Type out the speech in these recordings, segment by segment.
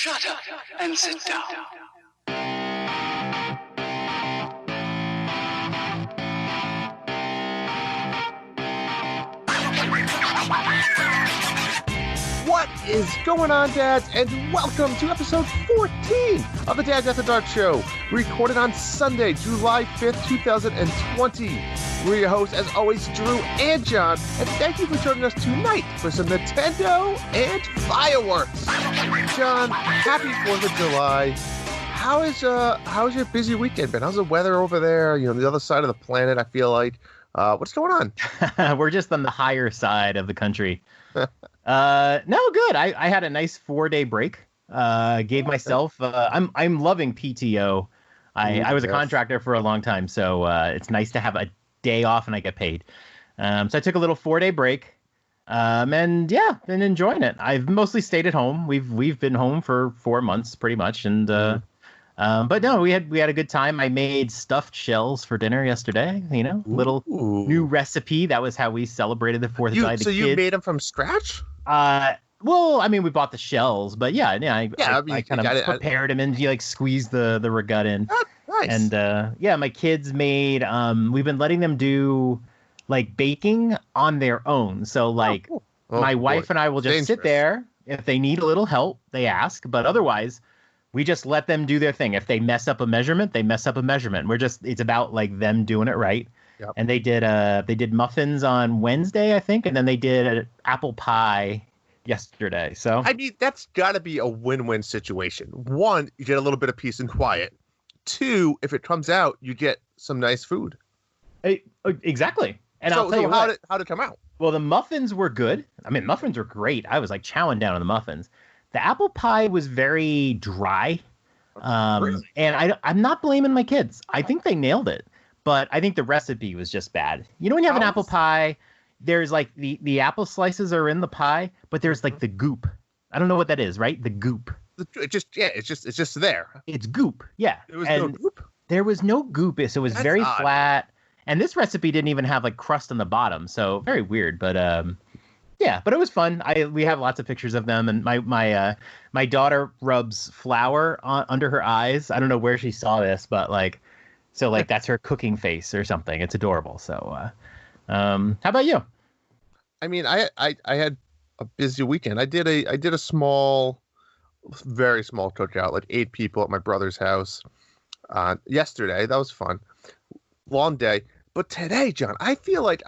Shut up and sit down. What is going on, dads, and welcome to episode 14 of the Dads After Dark Show, recorded on Sunday, July 5th, 2020. We're your hosts, as always, Drew and John, and thank you for joining us tonight for some Nintendo and fireworks. John, happy 4th of July. How's your busy weekend been? How's the weather over there? You know, the other side of the planet, I feel like. What's going on? We're just on the higher side of the country. No, good. I had a nice 4-day break. Gave myself. I'm loving PTO. I was a contractor for a long time, so it's nice to have a day off and I get paid. So I took a little 4-day break. And yeah, been enjoying it. I've mostly stayed at home. We've been home for 4 months pretty much, and but no, we had a good time. I made stuffed shells for dinner yesterday. You know, little new recipe. That was how we celebrated the 4th of July. So you made them from scratch? Well, I mean, we bought the shells, but I kind of prepared them and you like squeezed the ragut in. Oh, nice. And my kids made. We've been letting them do like baking on their own. So like my wife and I will just sit there. If they need a little help, they ask. But otherwise, we just let them do their thing. If they mess up a measurement, they mess up a measurement. It's about like them doing it right. Yep. And they did muffins on Wednesday, I think, and then they did an apple pie yesterday. So I mean, that's got to be a win-win situation. One, you get a little bit of peace and quiet. Two, if it comes out, you get some nice food. Exactly. And so, I'll tell you how did it come out? Well, the muffins were good. I mean, muffins were great. I was like chowing down on the muffins. The apple pie was very dry. Really? And I'm not blaming my kids. I think they nailed it. But I think the recipe was just bad. You know, when you have an apple pie, there's like the apple slices are in the pie, but there's like the goop. I don't know what that is, right? The goop. It's just there. It's goop. Yeah. There was no goop? There was no goop. So it was very odd. Flat. And this recipe didn't even have like crust on the bottom. So very weird. But yeah, but it was fun. We have lots of pictures of them, and my daughter rubs flour under her eyes. I don't know where she saw this, but so that's her cooking face or something. It's adorable. So, how about you? I mean, I had a busy weekend. I did a small, very small cookout, like 8 people at my brother's house yesterday. That was fun. Long day. But today, John, I feel like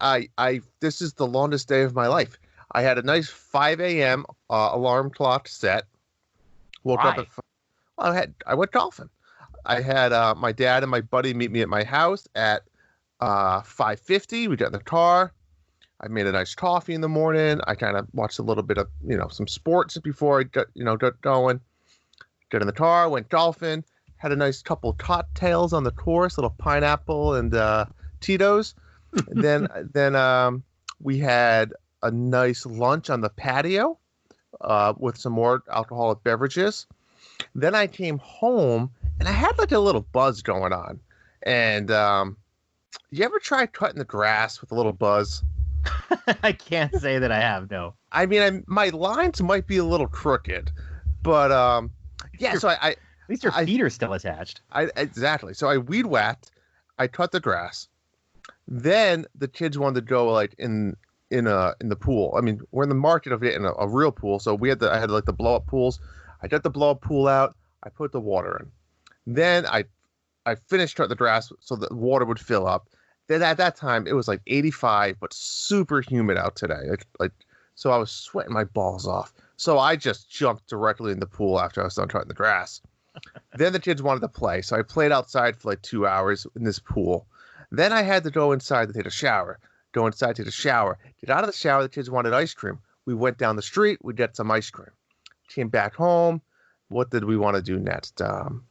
this is the longest day of my life. I had a nice 5 a.m. Alarm clock set. Woke up at I went golfing. I had my dad and my buddy meet me at my house at 5:50. We got in the car. I made a nice coffee in the morning. I kind of watched a little bit of some sports before I got going. Got in the car, went golfing. Had a nice couple cocktails on the course, little pineapple and Tito's. And then we had a nice lunch on the patio with some more alcoholic beverages. Then I came home and I had like a little buzz going on. And you ever try cutting the grass with a little buzz? I can't say that I have, no. I mean, my lines might be a little crooked, but yeah. So at least your feet are still attached. Exactly. So I weed whacked. I cut the grass. Then the kids wanted to go like in the pool. I mean, we're in the market of getting a real pool, so I had like the blow up pools. I got the blow up pool out. I put the water in. Then I finished cutting the grass so the water would fill up. Then at that time it was like 85, but super humid out today. So I was sweating my balls off. So I just jumped directly in the pool after I was done cutting the grass. Then the kids wanted to play, so I played outside for like 2 hours in this pool. Then I had to go inside to take a shower. Go inside, take a shower. Get out of the shower. The kids wanted ice cream. We went down the street. We got some ice cream. Came back home. What did we want to do next?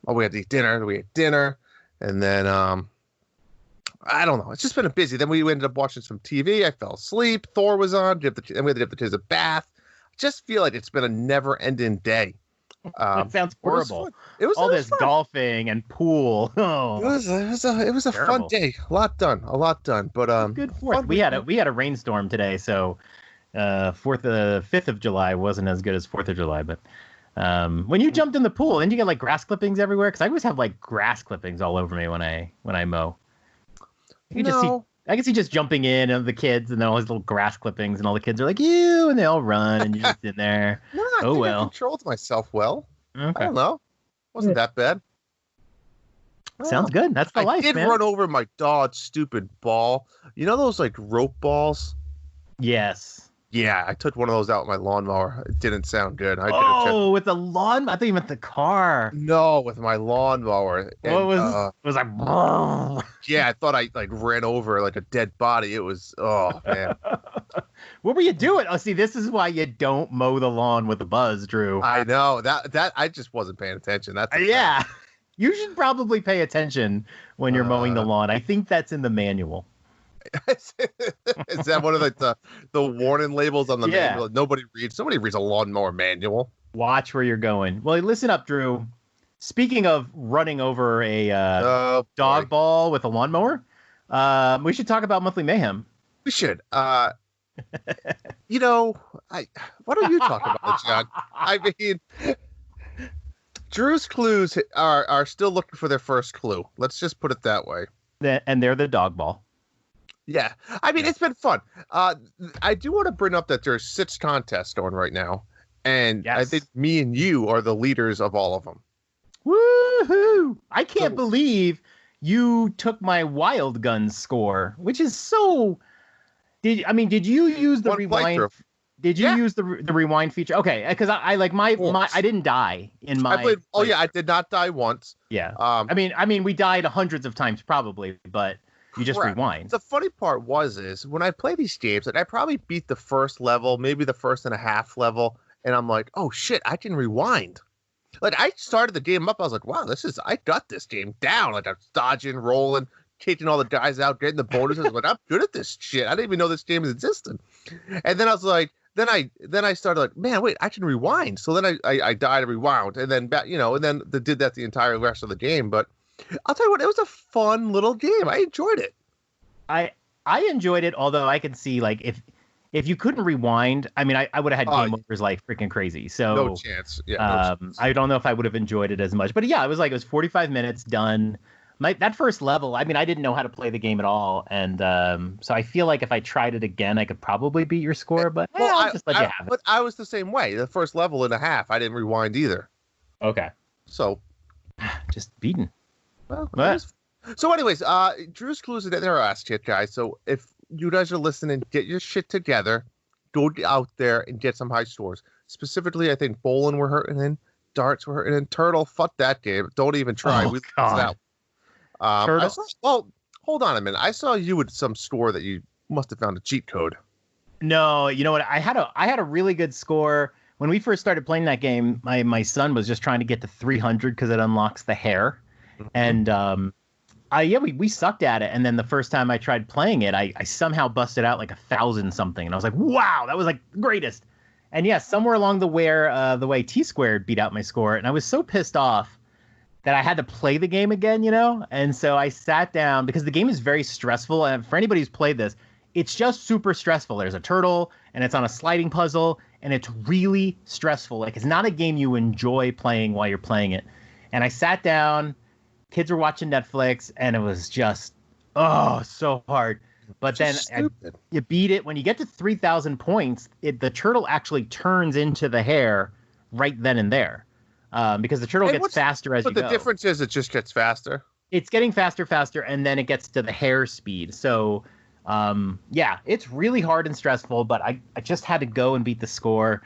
We had to eat dinner. We ate dinner. And then, I don't know. It's just been a busy. Then we ended up watching some TV. I fell asleep. Thor was on. Then we had to give the kids a bath. I just feel like it's been a never-ending day. That sounds horrible. It was all this fun. Golfing and pool. Oh, it was a fun day. A lot done. But good 4th. We had a rainstorm today, so 5th of July wasn't as good as 4th of July, but When you jumped in the pool, didn't you get like grass clippings everywhere? Because I always have like grass clippings all over me when I mow. I can see just jumping in and the kids and then all these little grass clippings and all the kids are like, ew, and they all run and you're just in there. No, I think I controlled myself well. Okay. I don't know. Wasn't that bad. Sounds good. That's the life, I did run over my dog's stupid ball. You know those like rope balls? Yes. Yeah, I took one of those out with my lawnmower. It didn't sound good. With the lawn? I thought you meant the car. No, with my lawnmower. And, it was like, yeah, I thought I like ran over like a dead body. It was, oh man. What were you doing? Oh, see, this is why you don't mow the lawn with a buzz, Drew. I know that I just wasn't paying attention. That's yeah. You should probably pay attention when you're mowing the lawn. I think that's in the manual. Is that one of the warning labels on the manual? Nobody reads a lawnmower manual. Watch where you're going. Well, listen up, Drew. Speaking of running over a dog ball with a lawnmower, we should talk about Monthly Mayhem. We should. Why don't you talk about it, John? I mean, Drew's clues are still looking for their first clue. Let's just put it that way. And they're the dog ball. Yeah. I mean, it's been fun. I do want to bring up that there's 6 contests going right now. And I think me and you are the leaders of all of them. Woohoo! I can't believe you took my Wild Gun score, which is so... Did you use the rewind? Did you use the rewind feature? Okay, because I like my I didn't die in my. I did not die once. Yeah. I mean, we died hundreds of times probably, but you just rewind. The funny part is when I play these games, like I probably beat the first level, maybe the first and a half level, and I'm like, oh shit, I can rewind. Like I started the game up, I was like, wow, I got this game down. Like I'm dodging, rolling, kicking all the guys out, getting the bonuses. Like I'm good at this shit. I didn't even know this game existed. And then I was like, then I started like, man, wait, I can rewind. So then I died and rewound, and then and then did that the entire rest of the game. But I'll tell you what, it was a fun little game. I enjoyed it. I enjoyed it, although I can see like if you couldn't rewind, I mean, I would have had game overs like freaking crazy. So no chance. Yeah. No chance. I don't know if I would have enjoyed it as much, but yeah, it was 45 minutes done. That first level, I mean, I didn't know how to play the game at all, and so I feel like if I tried it again, I could probably beat your score. But I'll just let you have it. But I was the same way. The first level and a half, I didn't rewind either. Okay. So, just beaten. Well, so anyways, Drew's clues are their ass shit, guys. So if you guys are listening, get your shit together, go out there and get some high scores. Specifically, I think bowling we're hurting in, darts we're hurting in, turtle. Fuck that game. Don't even try. Oh, God. Hold on a minute. I saw you with some score that you must have found a cheat code. No, you know what? I had a really good score when we first started playing that game. My son was just trying to get to 300 because it unlocks the hair, and we sucked at it. And then the first time I tried playing it, I somehow busted out like 1,000 something, and I was like, wow, that was like the greatest. And yeah, somewhere along the way T Squared beat out my score, and I was so pissed off that I had to play the game again, And so I sat down because the game is very stressful. And for anybody who's played this, it's just super stressful. There's a turtle and it's on a sliding puzzle and it's really stressful. Like it's not a game you enjoy playing while you're playing it. And I sat down, kids were watching Netflix, and it was just, so hard. But then you beat it. When you get to 3,000 points, the turtle actually turns into the hare right then and there. Because the turtle gets faster as you go. But the difference is it just gets faster. It's getting faster, and then it gets to the hare speed. So, it's really hard and stressful, but I just had to go and beat the score.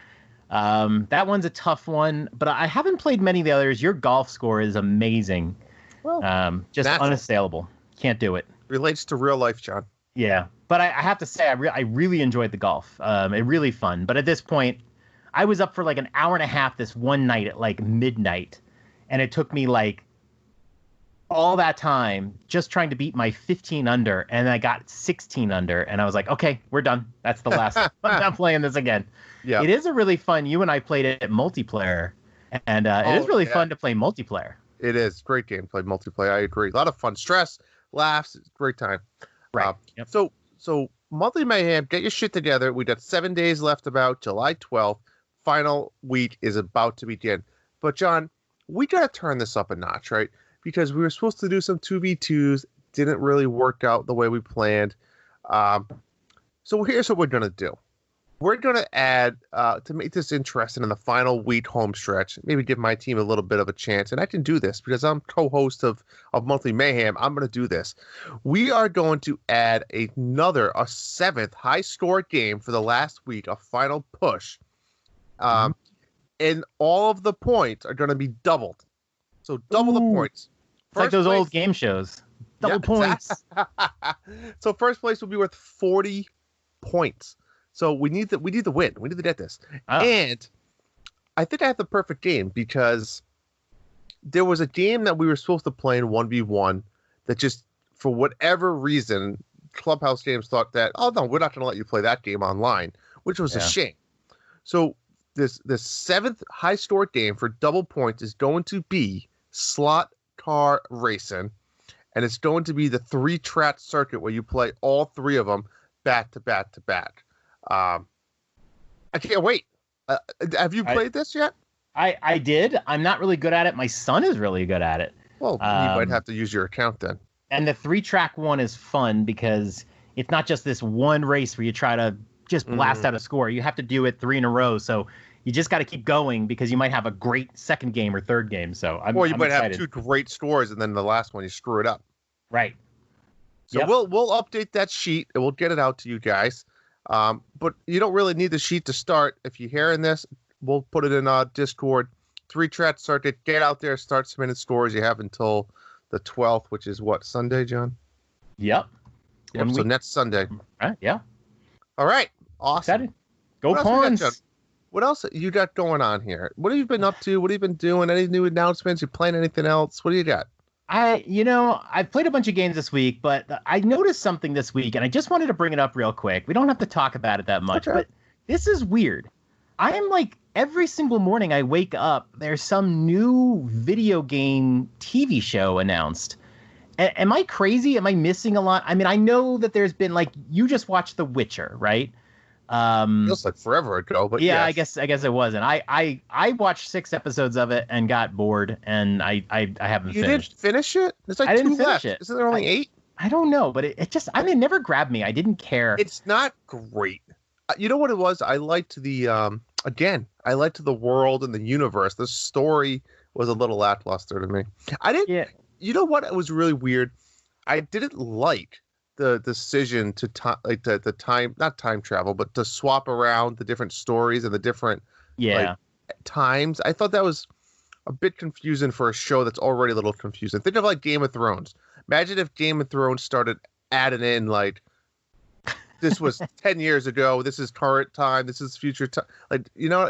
That one's a tough one, but I haven't played many of the others. Your golf score is amazing. Well, just unassailable. Can't do it. Relates to real life, John. Yeah, but I have to say, I really enjoyed the golf. It really fun. But at this point, I was up for like an hour and a half this one night at like midnight, and it took me like all that time just trying to beat my 15 under, and I got 16 under, and I was like, okay, we're done. That's the last. I'm not playing this again. Yeah, it is a really fun. You and I played it at multiplayer, and it is really fun to play multiplayer. It is great game to play multiplayer. I agree. A lot of fun, stress, laughs, great time. Right. Yep. So Monthly Mayhem, get your shit together. We got 7 days left. About July 12th. final week is about to begin. But John, we got to turn this up a notch, right? Because we were supposed to do some 2v2s, didn't really work out the way we planned. So here's what we're going to do. We're going to add, to make this interesting in the final week home stretch, maybe give my team a little bit of a chance. And I can do this because I'm co-host of Monthly Mayhem. I'm going to do this. We are going to add a 7th high-score game for the last week, a final push. And all of the points are going to be doubled. So double the points. It's like those old game shows. Double points. So first place will be worth 40 points. So we need the win. We need to get this. Oh. And I think I have the perfect game because there was a game that we were supposed to play in 1v1 that just, for whatever reason, Clubhouse Games thought that, oh no, we're not going to let you play that game online, which was a shame. So this 7th high score game for double points is going to be Slot Car Racing, and it's going to be the 3-track circuit where you play all 3 of them back to back to back. I can't wait. Have you played this yet? I did. I'm not really good at it. My son is really good at it. Well, you might have to use your account then. And the 3-track one is fun because it's not just this one race where you try to just blast out a score. You have to do it 3 in a row. So you just got to keep going because you might have a great second game or third game. So I'm might excited. have 2 great scores and then the last one you screw it up. Right. So we'll update that sheet and we'll get it out to you guys. But you don't really need the sheet to start. If you're hearing this, we'll put it in Discord. 3-track circuit. Get out there, start submitting scores. You have until the 12th, which is what, Sunday, John? Yep. So next Sunday. Yeah. All right. Awesome. Excited. Go Pawns. What else you got going on here? What have you been up to? What have you been doing? Any new announcements? You playing anything else? What do you got? I've played a bunch of games this week, but I noticed something this week, and I just wanted to bring it up real quick. We don't have to talk about it that much, but this is weird. I am like, every single morning I wake up, there's some new video game TV show announced. Am I crazy? Am I missing a lot? I mean, I know that there's been, like, you just watched The Witcher, right? Feels like forever ago, but yeah, yes. I guess it wasn't. I watched 6 episodes of it and got bored, and I haven't finished. You didn't finish it? There's like 2 left. Isn't there only 8? I don't know, but it just, I mean, it never grabbed me. I didn't care. It's not great. You know what it was? I liked the I liked the world and the universe. The story was a little lackluster to me. You know what? It was really weird. I didn't like the decision to not time travel, but to swap around the different stories and the different times. I thought that was a bit confusing for a show that's already a little confusing. Think of like Game of Thrones. Imagine if Game of Thrones started adding in like, this was 10 years ago, this is current time, this is future time. Like, you know,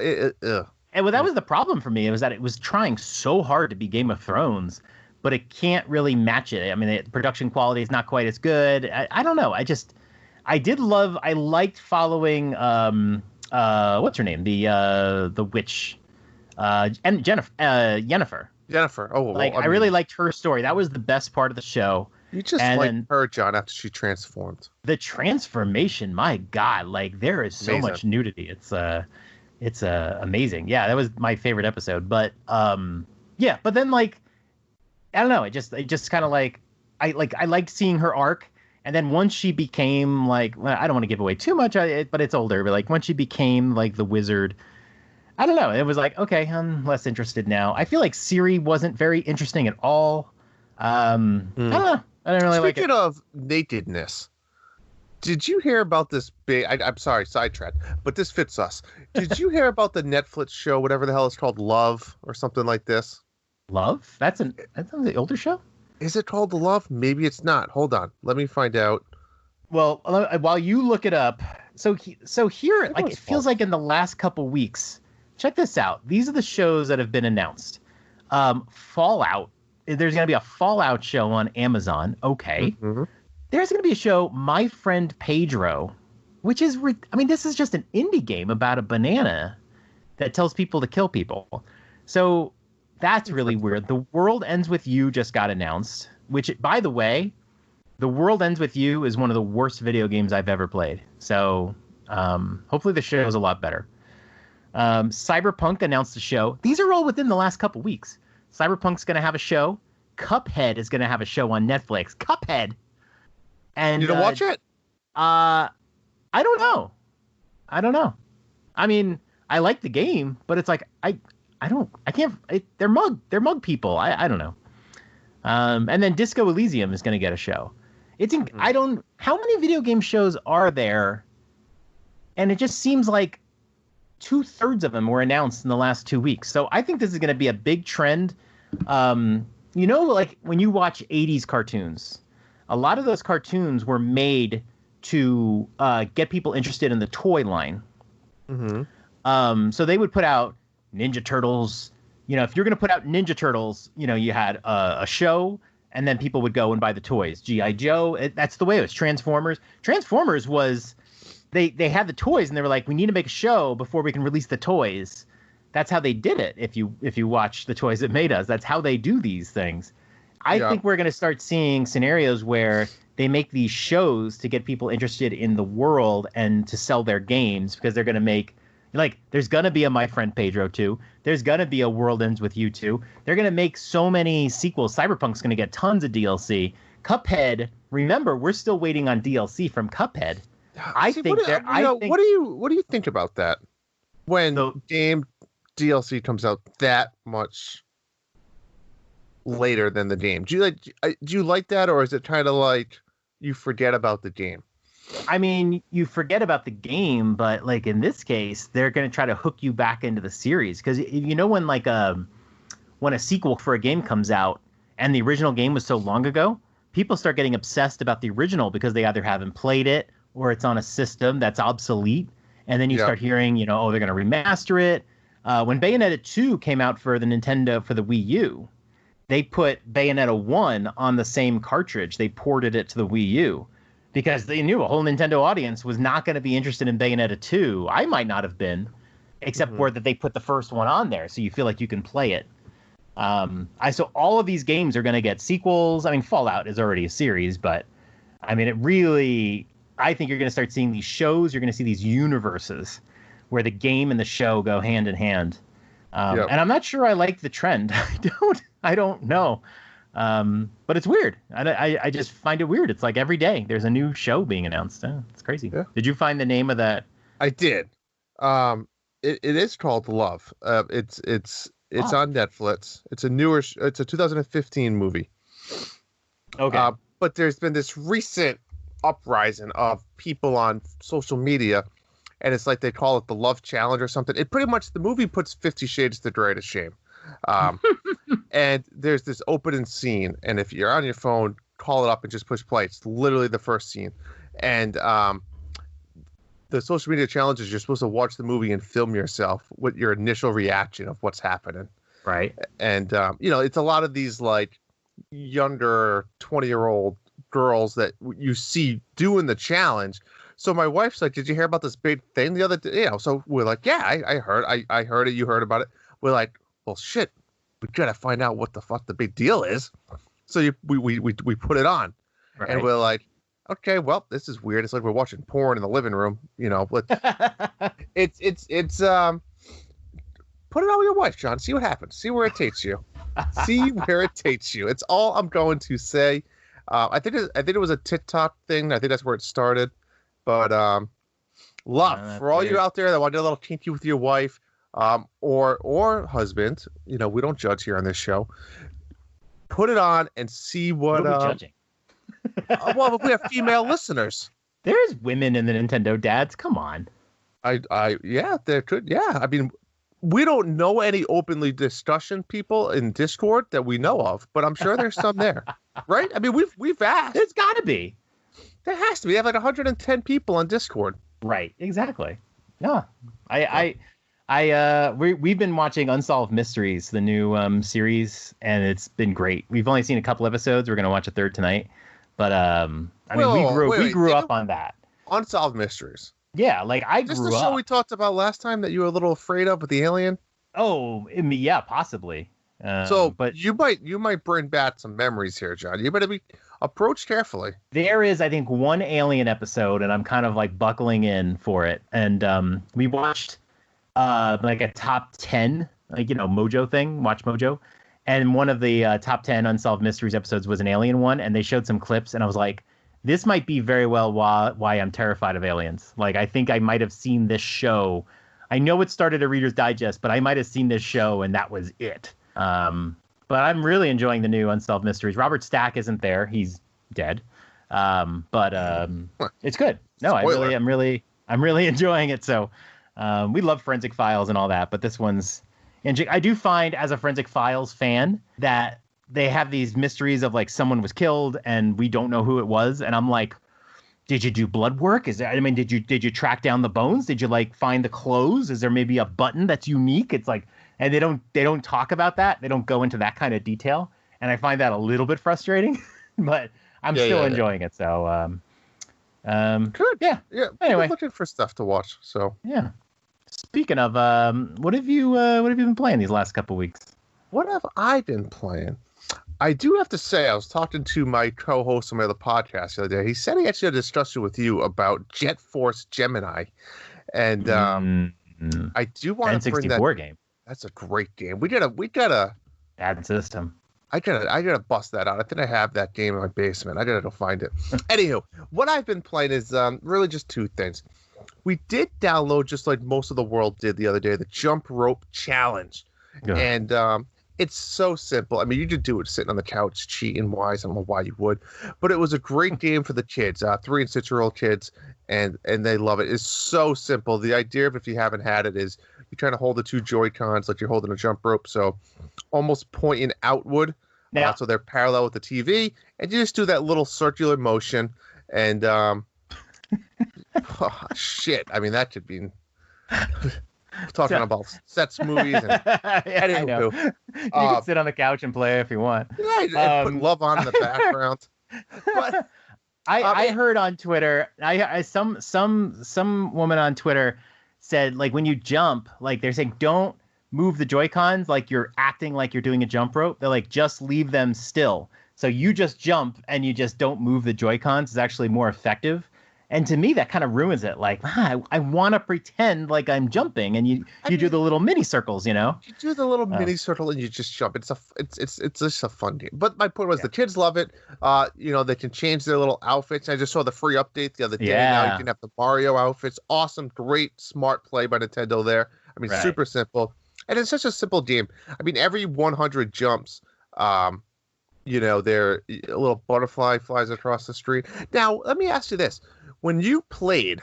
And that was the problem for me. It was that it was trying so hard to be Game of Thrones, but it can't really match it. I mean, the production quality is not quite as good. I don't know. I liked following, what's her name? The witch, and Yennefer. Jennifer. Oh, well, I really liked her story. That was the best part of the show. You just liked her, John, after she transformed. The transformation, my God, like there is so much nudity. It's amazing. Yeah, that was my favorite episode. But but then like, I don't know. It just kind of like I liked seeing her arc, and then once she became like, well, I don't want to give away too much, but it's older. But like once she became like the wizard, I don't know. It was like, okay, I'm less interested now. I feel like Ciri wasn't very interesting at all. I don't know. I didn't really like it. Speaking of nakedness, did you hear about this big? I'm sorry, sidetrack, but this fits us. Did you hear about the Netflix show, whatever the hell it's called, Love or something like this? Love? That's an older show? Is it called The Love? Maybe it's not. Hold on. Let me find out. Well, while you look it up, so here, like, it feels like in the last couple weeks, check this out. These are the shows that have been announced. Fallout. There's going to be a Fallout show on Amazon. Okay. Mm-hmm. There's going to be a show, My Friend Pedro, which is, this is just an indie game about a banana that tells people to kill people. So that's really weird. The World Ends With You just got announced, which, by the way, The World Ends With You is one of the worst video games I've ever played. So hopefully the show is a lot better. Cyberpunk announced a show. These are all within the last couple weeks. Cyberpunk's going to have a show. Cuphead is going to have a show on Netflix. Cuphead. And You don't watch it? I don't know. I mean, I like the game, but it's like they're mug people. I don't know. And then Disco Elysium is going to get a show. How many video game shows are there? And it just seems like 2/3 of them were announced in the last 2 weeks. So I think this is going to be a big trend. Like when you watch 80s cartoons, a lot of those cartoons were made to get people interested in the toy line. Mm-hmm. So they would put out Ninja Turtles. If you're going to put out Ninja Turtles, you had a show, and then people would go and buy the toys. G.I. Joe, that's the way it was. Transformers was, they had the toys, and they were like, we need to make a show before we can release the toys. That's how they did it. If you watch the toys that made us, that's how they do these things. I think we're going to start seeing scenarios where they make these shows to get people interested in the world and to sell their games, because they're going to make, like, there's going to be a My Friend Pedro 2. There's going to be a World Ends With You 2. They're going to make so many sequels. Cyberpunk's going to get tons of DLC. Cuphead, remember, we're still waiting on DLC from Cuphead. What do you think about that? When game DLC comes out that much later than the game, do you like that, or is it kind of like you forget about the game? I mean, you forget about the game, but like in this case, they're going to try to hook you back into the series, because when a sequel for a game comes out and the original game was so long ago, people start getting obsessed about the original because they either haven't played it or it's on a system that's obsolete, and then you start hearing, they're going to remaster it. When Bayonetta 2 came out for the Nintendo for the Wii U, they put Bayonetta 1 on the same cartridge. They ported it to the Wii U because they knew a whole Nintendo audience was not going to be interested in Bayonetta 2. I might not have been, except for that they put the first one on there, so you feel like you can play it. So all of these games are going to get sequels. I mean, Fallout is already a series, but I mean, I think you're going to start seeing these shows. You're going to see these universes where the game and the show go hand in hand. And I'm not sure I like the trend. I don't know. But it's weird. I just find it weird. It's like every day there's a new show being announced. It's crazy. Yeah. Did you find the name of that? I did. It is called Love. It's on Netflix. It's a 2015 movie. Okay. But there's been this recent uprising of people on social media, and it's like they call it the Love Challenge or something. It pretty much, the movie puts 50 Shades of Grey to shame. And there's this opening scene, and if you're on your phone, call it up and just push play. It's literally the first scene. And the social media challenge is you're supposed to watch the movie and film yourself with your initial reaction of what's happening. Right. And, it's a lot of these like younger 20-year-old girls that you see doing the challenge. So my wife's like, did you hear about this big thing the other day? So we're like, yeah, I heard it. You heard about it. We're like, well, shit, we got to find out what the fuck the big deal is. So we put it on, right. And we're like, okay, well, this is weird. It's like we're watching porn in the living room, it's put it on with your wife, John. See what happens. See where it takes you. See where it takes you. It's all I'm going to say. I think it was a TikTok thing. I think that's where it started. But love for all you out there that want to do a little kinky with your wife, or husband. We don't judge here on this show. Put it on and see what. Judging. Well, we have female listeners. There's women in the Nintendo dads. Come on. Yeah, there could. Yeah, I mean, we don't know any openly discussion people in Discord that we know of, but I'm sure there's some there, right? I mean, we've asked. There's got to be. There has to be. We have like 110 people on Discord. Right. Exactly. Yeah. We've been watching Unsolved Mysteries, the new series, and it's been great. We've only seen a couple episodes. We're going to watch a third tonight. But we grew up on that. Unsolved Mysteries. Yeah, like I grew up. Is this the show we talked about last time that you were a little afraid of with the alien? Oh, yeah, possibly. But you might bring back some memories here, John. You better be approached carefully. There is, I think, one alien episode, and I'm kind of like buckling in for it. And we watched like a top 10, like, Mojo thing, Watch Mojo. And one of the top 10 Unsolved Mysteries episodes was an alien one. And they showed some clips. And I was like, this might be very well why I'm terrified of aliens. Like, I think I might have seen this show. I know it started a Reader's Digest, but I might have seen this show and that was it. But I'm really enjoying the new Unsolved Mysteries. Robert Stack isn't there. He's dead. But it's good. No, I'm really enjoying it. So we love Forensic Files and all that, but this one's, and I do find as a Forensic Files fan that they have these mysteries of like someone was killed and we don't know who it was. And I'm like, did you do blood work? Did you track down the bones? Did you like find the clothes? Is there maybe a button that's unique? It's like, and they don't talk about that. They don't go into that kind of detail. And I find that a little bit frustrating, but I'm still enjoying it. So, good. Yeah. Yeah. Anyway, I'm looking for stuff to watch. So yeah. Speaking of, what have you been playing these last couple weeks? what have I been playing? I do have to say, I was talking to my co-host on my other podcast the other day. He said he actually had a discussion with you about Jet Force Gemini, and I do want to bring that game. That's a great game. We gotta Bad system. I gotta bust that out. I think I have that game in my basement. I gotta go find it. Anywho, what I've been playing is really just two things. We did download, just like most of the world did the other day, the Jump Rope Challenge. Ugh. And it's so simple. I mean, you could do it sitting on the couch, cheating wise. I don't know why you would, but it was a great game for the kids, 3 and 6-year-old kids, and they love it. It's so simple. The idea of, if you haven't had it, is you're trying to hold the two Joy-Cons like you're holding a jump rope, so almost pointing outward, so they're parallel with the TV, and you just do that little circular motion, and oh, shit. I mean, that could be talking about sets, movies, and I know. You can sit on the couch and play if you want. Yeah, and put love on in the background. But I heard on Twitter, some woman on Twitter said, like, when you jump, like, they're saying don't move the Joy-Cons like you're acting like you're doing a jump rope. They're like, just leave them still. So you just jump and you just don't move the Joy-Cons is actually more effective. And to me, that kind of ruins it. Like, I want to pretend like I'm jumping, and you do the little mini circles, You do the little mini circle and you just jump. It's just a fun game. But my point was, the kids love it. They can change their little outfits. I just saw the free update the other day. Yeah. Now you can have the Mario outfits. Awesome, great, smart play by Nintendo there. I mean, super simple, and it's such a simple game. I mean, every 100 jumps, there a little butterfly flies across the street. Now, let me ask you this. When you played,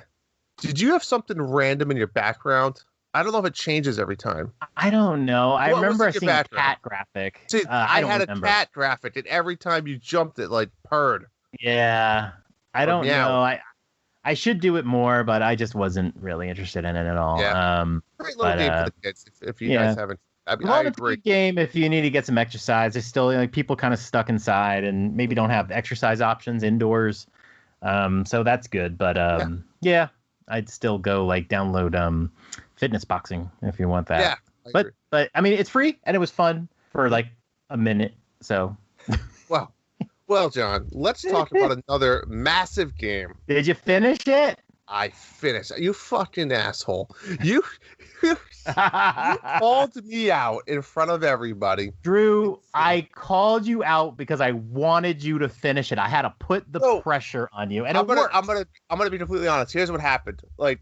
did you have something random in your background? I don't know if it changes every time. I don't know. I remember seeing a cat graphic. See, I had a cat graphic, and every time you jumped, it like purred. Yeah. I don't know. I should do it more, but I just wasn't really interested in it at all. Yeah. Great little game for the kids if you guys haven't. I mean, I agree. It's a good game if you need to get some exercise. There's still people kind of stuck inside and maybe don't have exercise options indoors. So that's good. But I'd still go download Fitness Boxing if you want that. Yeah. But I mean, it's free and it was fun for like a minute. So well, John, let's talk about another massive game. Did you finish it? I finished. You fucking asshole. You called me out in front of everybody. Drew, I called you out because I wanted you to finish it. I had to put the pressure on you, and I'm gonna be completely honest. Here's what happened. Like,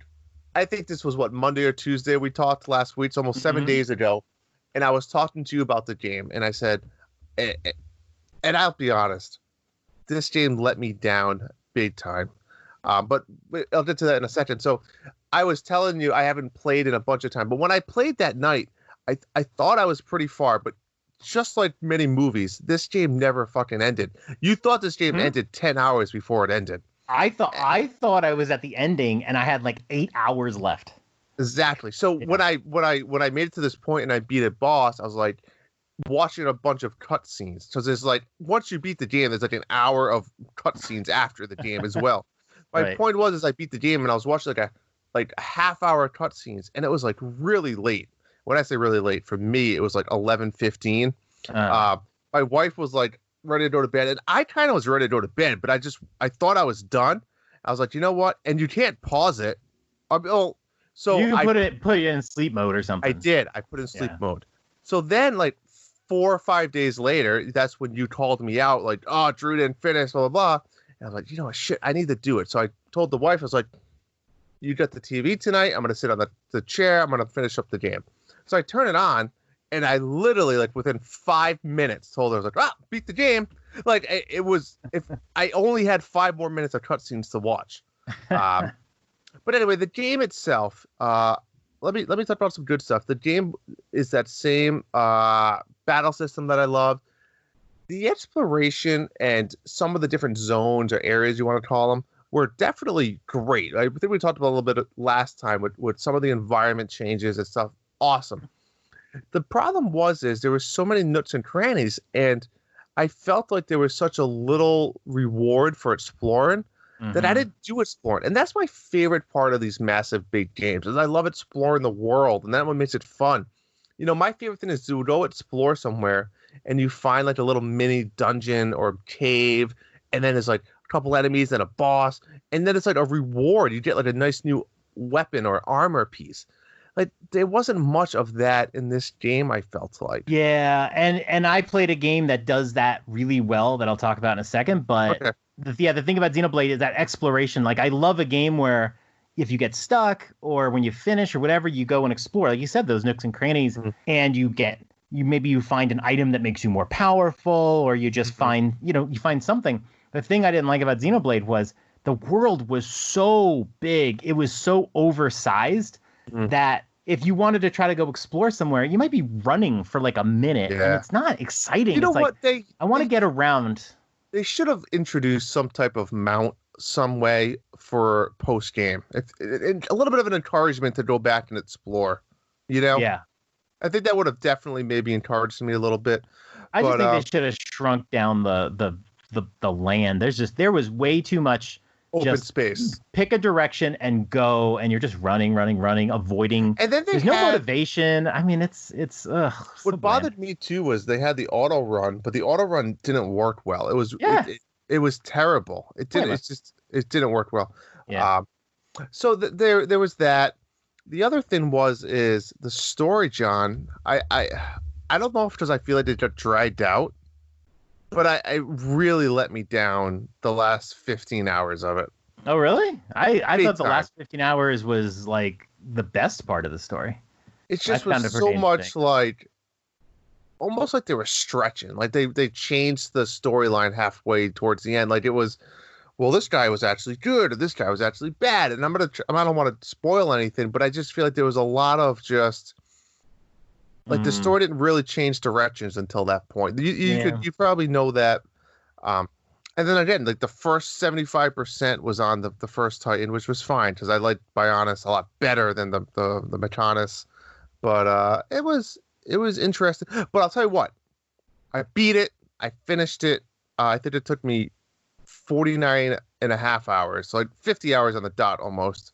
I think this was Monday or Tuesday we talked last week. It's almost 7 days ago, and I was talking to you about the game, and I said, and I'll be honest, this game let me down big time. But I'll get to that in a second. So I was telling you I haven't played in a bunch of time, but when I played that night, I thought I was pretty far, but just like many movies, this game never fucking ended. You thought this game ended 10 hours before it ended. I thought I was at the ending and I had like 8 hours left. Exactly. So when I made it to this point and I beat a boss, I was like watching a bunch of cutscenes. So there's like, once you beat the game, there's like an hour of cutscenes after the game as well. My point was, I beat the game and I was watching like a half-hour cutscenes, and it was like really late. When I say really late, for me, it was like 11:15. My wife was like ready to go to bed, and I kind of was ready to go to bed, but I thought I was done. I was like, you know what? And you can't pause it. So you can put it in sleep mode or something. I did. I put it in sleep Yeah. mode. So then, like 4 or 5 days later, that's when you called me out, like, "Oh, Drew didn't finish, blah blah blah." And I was like, "You know what? Shit, I need to do it." So I told the wife, I was like, "You got the TV tonight. I'm gonna sit on the chair. I'm gonna finish up the game." So I turn it on, and I literally, like, within 5 minutes, told her, I was like, "Ah, beat the game." Like it was, if I only had 5 more minutes of cutscenes to watch. But anyway, the game itself, let me talk about some good stuff. The game is that same battle system that I love. The exploration and some of the different zones or areas you want to call them were definitely great. I think we talked about a little bit last time with some of the environment changes and stuff. Awesome. The problem is there were so many nooks and crannies, and I felt like there was such a little reward for exploring that I didn't do exploring. And that's my favorite part of these massive big games, is I love exploring the world, and that one makes it fun. You know, my favorite thing is to go explore somewhere and you find like a little mini dungeon or cave, and then there's like a couple enemies and a boss, and then it's like a reward. You get like a nice new weapon or armor piece. Like there wasn't much of that in this game, I felt like. Yeah, and I played a game that does that really well that I'll talk about in a second. But Okay. the thing about Xenoblade is that exploration. Like I love a game where if you get stuck or when you finish or whatever, you go and explore. Like you said, those nooks and crannies, and you find an item that makes you more powerful, or you just find something. The thing I didn't like about Xenoblade was the world was so big, it was so oversized that if you wanted to try to go explore somewhere, you might be running for like a minute, and it's not exciting. You know it's what? Like, I want to get around. They should have introduced some type of mount some way for post game. A little bit of an encouragement to go back and explore. You know? Yeah. I think that would have definitely maybe encouraged me a little bit. I just think they should have shrunk down the land. There was way too much open space. Pick a direction and go, and you're just running, avoiding. And then there's no motivation. I mean, it's what bothered me too was they had the auto run, but the auto run didn't work well. It was it was terrible. It didn't. It didn't work well. Yeah. So there was that. The other thing is the story, John. I don't know if because I feel like it got dragged out, but I really let me down the last 15 hours of it. Oh, really? I thought the last 15 hours was like the best part of the story. It just was so much like, almost like they were stretching. Like they changed the storyline halfway towards the end. Like it was, well, this guy was actually good, or this guy was actually bad. And I don't want to spoil anything, but I just feel like there was a lot of just, like the story didn't really change directions until that point. You probably know that. And then again, like the first 75% was on the first Titan, which was fine because I liked Bionis a lot better than the Mechonis. But it was interesting. But I'll tell you what, I beat it. I finished it. I think it took me 49 and a half hours, so like 50 hours on the dot almost.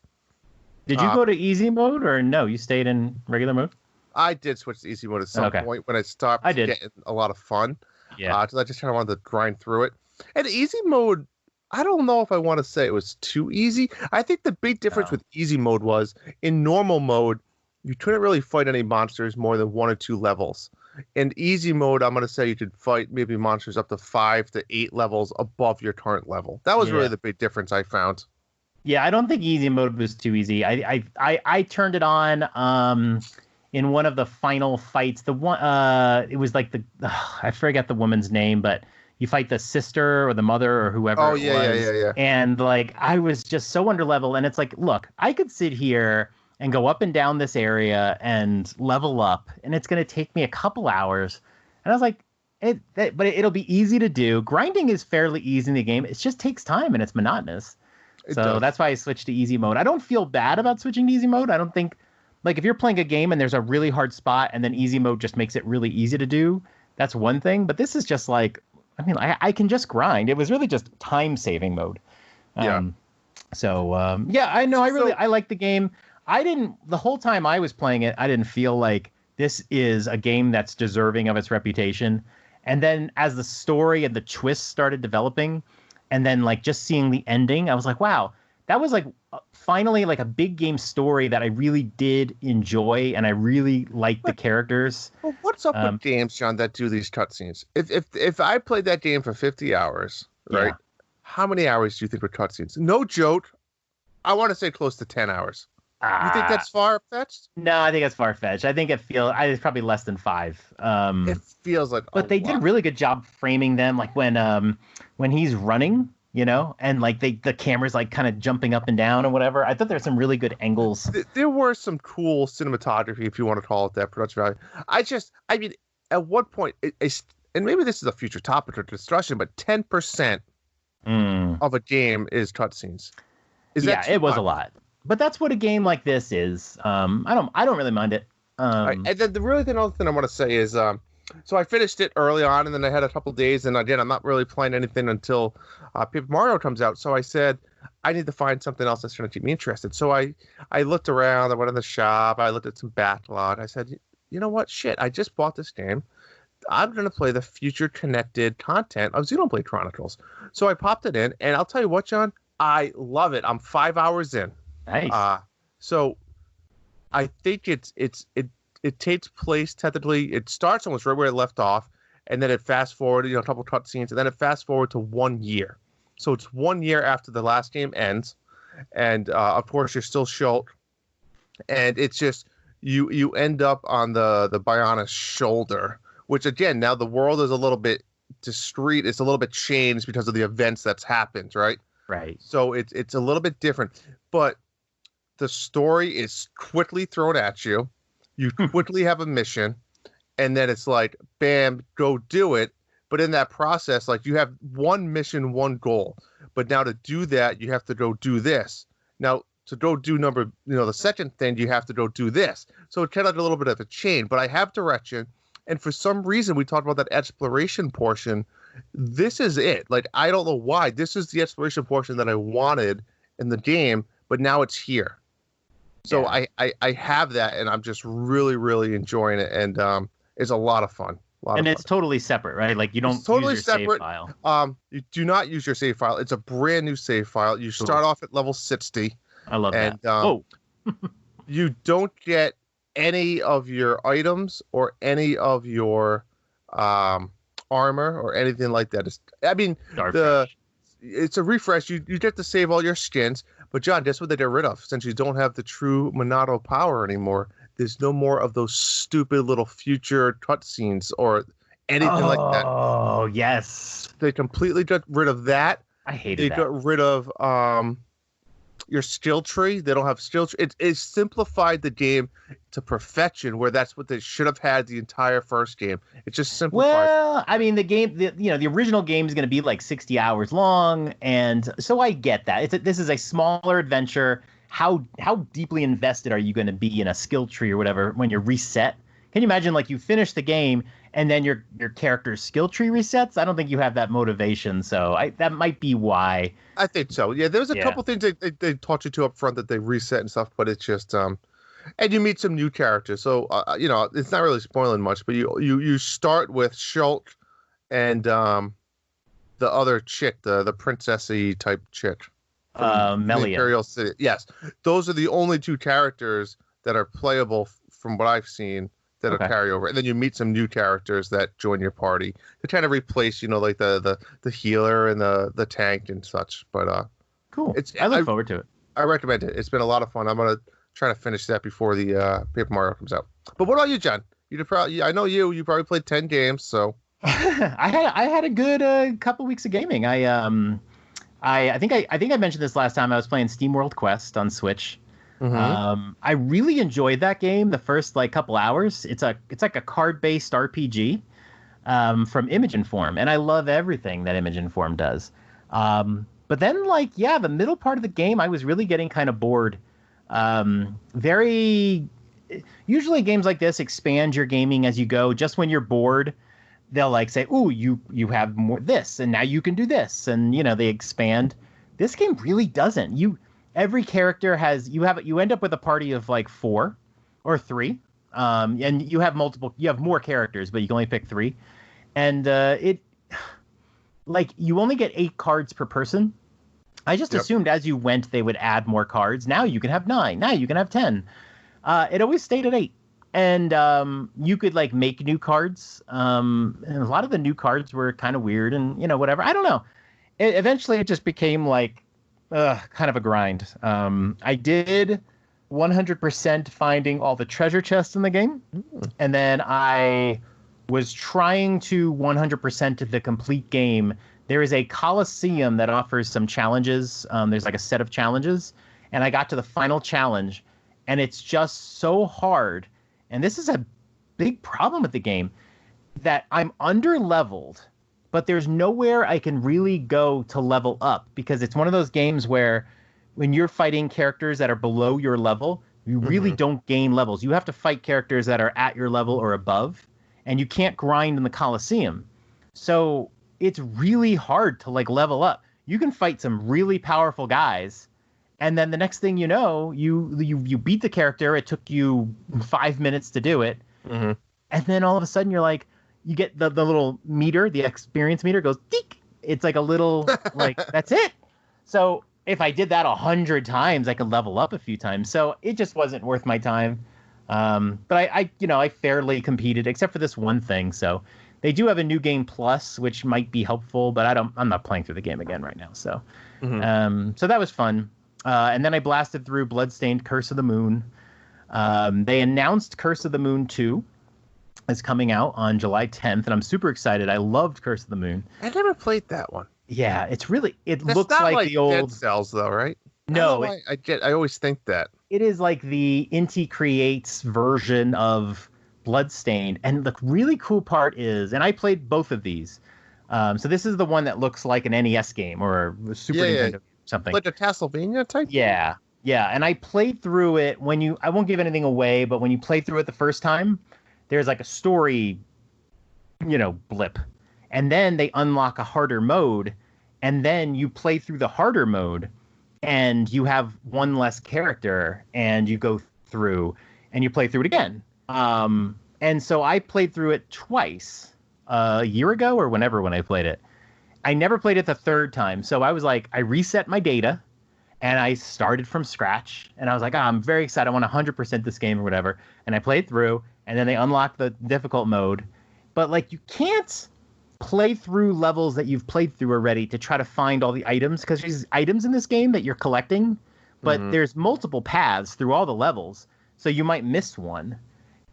Did you go to easy mode or no? You stayed in regular mode? I did switch to easy mode at some point when I stopped getting a lot of fun. Yeah. Because I just kind of wanted to grind through it. And easy mode, I don't know if I want to say it was too easy. I think the big difference with easy mode was in normal mode, you couldn't really fight any monsters more than 1 or 2 levels. In easy mode, I'm going to say you could fight maybe monsters up to 5 to 8 levels above your current level. That was really the big difference I found. Yeah, I don't think easy mode was too easy. I turned it on in one of the final fights. The one it was like I forget the woman's name, but you fight the sister or the mother or whoever it was. Yeah. And like I was just so under level, and it's like, look, I could sit here and go up and down this area and level up, and it's going to take me a couple hours. And I was like, but it'll be easy to do. Grinding is fairly easy in the game. It just takes time and it's monotonous. So that's why I switched to easy mode. I don't feel bad about switching to easy mode. I don't think, like, if you're playing a game and there's a really hard spot and then easy mode just makes it really easy to do, that's one thing. But this is just like, I mean, I can just grind. It was really just time-saving mode. I know. I like the game. The whole time I was playing it, I didn't feel like this is a game that's deserving of its reputation. And then as the story and the twists started developing, and then like just seeing the ending, I was like, wow, that was like finally like a big game story that I really did enjoy, and I really liked the characters. Well, what's up with games, John, that do these cutscenes? If I played that game for 50 hours, right? Yeah. How many hours do you think were cutscenes? No joke. I want to say close to 10 hours. You think that's far-fetched? No, I think that's far-fetched. I think it's probably less than 5. It feels like, but they did a really good job framing them, like when he's running, and like the camera's like kind of jumping up and down or whatever. I thought there were some really good angles. There were some cool cinematography, if you want to call it that, production value. I mean, at what point, and maybe this is a future topic of discussion, but 10% of a game is cutscenes. It was a lot. But that's what a game like this is. I don't really mind it. Right, and then the other thing I want to say is, so I finished it early on, and then I had a couple days, and again, I'm not really playing anything until Paper Mario comes out. So I said, I need to find something else that's going to keep me interested. So I looked around, I went in the shop, I looked at some backlog. I said, you know what? Shit, I just bought this game. I'm going to play the future connected content of Xenoblade Chronicles. So I popped it in, and I'll tell you what, John, I love it. I'm 5 hours in. Nice. So I think it takes place technically. It starts almost right where it left off, and then it fast forward, a couple cutscenes, and then it fast forward to 1 year. So it's 1 year after the last game ends, and of course you're still Shulk, and it's just you end up on the Bionis shoulder, which again now the world is a little bit discreet. It's a little bit changed because of the events that's happened, right? Right. So it's a little bit different, but the story is quickly thrown at you. You quickly have a mission, and then it's like, bam, go do it. But in that process, like you have one mission, one goal. But now to do that, you have to go do this. Now to go do the second thing, you have to go do this. So it's kind of like a little bit of a chain. But I have direction, and for some reason, we talked about that exploration portion. This is it. Like I don't know why. This is the exploration portion that I wanted in the game, but now it's here. So yeah. I have that, and I'm just really, really enjoying it, and it's a lot of fun. It's totally separate, right? Like you don't use your save file. You do not use your save file. It's a brand new save file. You start off at level 60. I love that. You don't get any of your items or any of your armor or anything like that. It's a refresh. You get to save all your skins. But John, guess what they get rid of? Since you don't have the true Monado power anymore, there's no more of those stupid little future cutscenes or anything like that. Oh, yes. They completely got rid of that. I hated that. They got rid of your skill tree. They don't have skill tree. It simplified the game to perfection, where that's what they should have had the entire first game. It just simplified. Well, I mean, the original game is going to be like 60 hours long, and so I get that. This is a smaller adventure. How deeply invested are you going to be in a skill tree or whatever when you're reset? Can you imagine like you finish the game and then your character's skill tree resets? I don't think you have that motivation, so that might be why. I think so. Yeah, there's a couple things they taught you to up front that they reset and stuff, but it's just and you meet some new characters. So it's not really spoiling much, but you start with Shulk and the other chick, the princessy type chick. Melia. Imperial City. Yes, those are the only two characters that are playable from what I've seen that are carryover, and then you meet some new characters that join your party to kind of replace, like the healer and the tank and such. But cool. I look forward to it. I recommend it. It's been a lot of fun. I'm gonna try to finish that before the Paper Mario comes out. But what about you, John? I know you probably played 10 games, so I had a good couple weeks of gaming. I think I mentioned this last time. I was playing SteamWorld Quest on Switch. Mm-hmm. I really enjoyed that game. The first couple hours. It's like a card-based RPG from Image Inform, and I love everything that Image Inform does. But then the middle part of the game, I was really getting kind of bored. Usually games like this expand your gaming as you go. Just when you're bored, they'll say, "Ooh, you have more this, and now you can do this," and they expand. This game really doesn't. Every character you end up with a party of 4 or 3, and you have more characters, but you can only pick 3, and you only get 8 cards per person, I just assumed as you went, they would add more cards. Now you can have 9. Now you can have 10. It always stayed at 8. And you could like make new cards. And a lot of the new cards were kind of weird and, whatever. I don't know. Eventually it just became like kind of a grind. I did 100% finding all the treasure chests in the game. And then I was trying to 100% the complete game. There is a Coliseum that offers some challenges. There's like a set of challenges. And I got to the final challenge. And it's just so hard. And this is a big problem with the game, that I'm under-leveled, but there's nowhere I can really go to level up, because it's one of those games where when you're fighting characters that are below your level, you really don't gain levels. You have to fight characters that are at your level or above, and you can't grind in the Coliseum. So it's really hard to like level up. You can fight some really powerful guys, and then the next thing you know, you beat the character. It took you 5 minutes to do it. And then all of a sudden you're like, you get the little meter, the experience meter goes, deek. It's like a little, like, that's it. So if I did that 100 times, I could level up a few times. So it just wasn't worth my time. But I fairly competed, except for this one thing. So they do have a new game plus, which might be helpful, but I'm not playing through the game again right now. So, so that was fun. And then I blasted through Bloodstained Curse of the Moon. They announced Curse of the Moon 2 is coming out on July 10th, and I'm super excited. I loved Curse of the Moon. I never played that one. Yeah, it's really, it That's looks not like the old Dead Cells, though, right? No, I always think that it is like the Inti Creates version of Bloodstained. And the really cool part is, and I played both of these. So this is the one that looks like an NES game or a Super Nintendo something. Like a Castlevania type? Yeah. Yeah. And I played through it I won't give anything away, but when you play through it the first time, there's like a story, blip. And then they unlock a harder mode. And then you play through the harder mode and you have one less character and you go through and you play through it again. And so I played through it twice a year ago or whenever when I played it. I never played it the third time. So I was like, I reset my data and I started from scratch. And I was like, I'm very excited. I want 100% this game or whatever. And I played through, and then they unlocked the difficult mode. But like, you can't play through levels that you've played through already to try to find all the items, because there's items in this game that you're collecting, but there's multiple paths through all the levels. So you might miss one.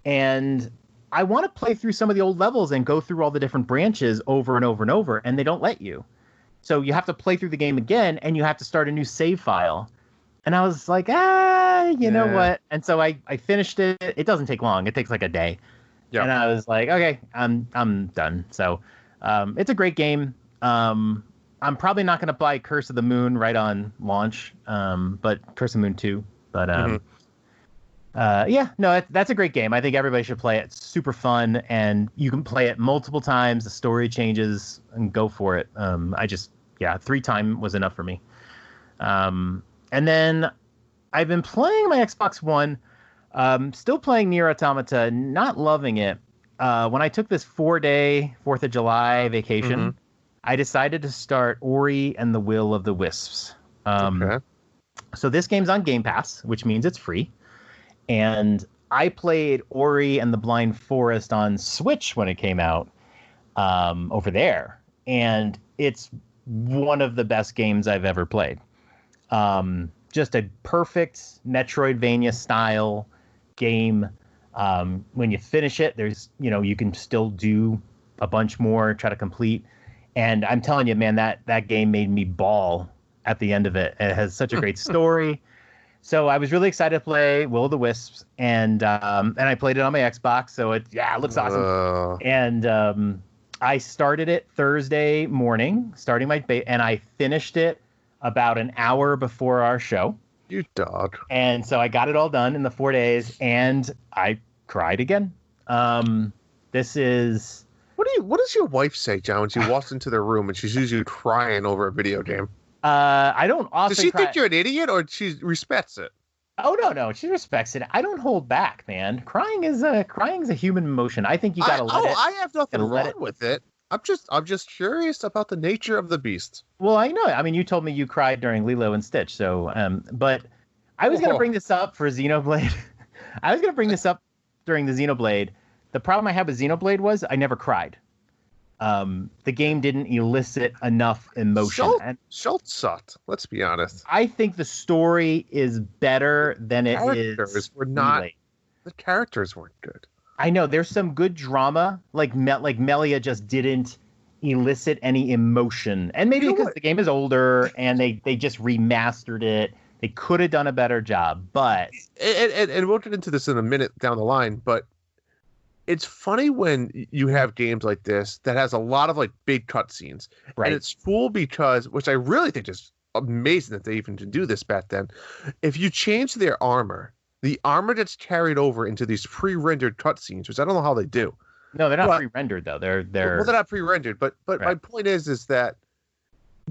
And I want to play through some of the old levels and go through all the different branches over and over and over, and they don't let you. So you have to play through the game again, and you have to start a new save file. And I was like, you know what? And so I finished it. It doesn't take long. It takes like a day. Yep. And I was like, okay, I'm done. So it's a great game. I'm probably not going to buy Curse of the Moon right on launch, but Curse of the Moon 2. But that's a great game. I think everybody should play it. It's super fun, and you can play it multiple times. The story changes, and go for it. 3 times was enough for me. And then I've been playing my Xbox One, still playing Nier Automata, not loving it. When I took this 4-day 4th of July vacation, I decided to start Ori and the Will of the Wisps. So this game's on Game Pass, which means it's free. And I played Ori and the Blind Forest on Switch when it came out over there. And it's one of the best games I've ever played. Just a perfect Metroidvania style game. When you finish it, there's, you can still do a bunch more, try to complete. And I'm telling you, man, that game made me bawl at the end of it. It has such a great story. So I was really excited to play Will of the Wisps, and I played it on my Xbox. So it looks awesome. And I started it Thursday morning, and I finished it about an hour before our show. You dog. And so I got it all done in the 4 days, and I cried again. This is. What does your wife say, John, when she walks into the room and she's usually crying over a video game? I don't often. Does she think you're an idiot, or she respects it? Oh no, she respects it. I don't hold back, man. Crying is a human emotion. I think you gotta let it. I have nothing wrong with it. I'm just curious about the nature of the beast. Well, I know. I mean, you told me you cried during Lilo and Stitch, so but I was gonna Oh, bring this up for Xenoblade. I was gonna bring this up during the Xenoblade. The problem I had with Xenoblade was I never cried. The game didn't elicit enough emotion, and Schultz sucked. Let's be honest. I think the story is better than it Characters is. were not. Relay. The characters weren't good. I know there's some good drama, like Melia just didn't elicit any emotion, and maybe You know because what? the game is older and they just remastered it. They could have done a better job, but And we'll get into this in a minute down the line, but it's funny when you have games like this that has a lot of like big cutscenes, right. and it's cool because, which I really think is amazing that they even did do this back then. If you change their armor, the armor gets carried over into these pre-rendered cutscenes, which I don't know how they do. No, they're not But- pre-rendered though. They're Well, they're not pre-rendered, but my Right. point is that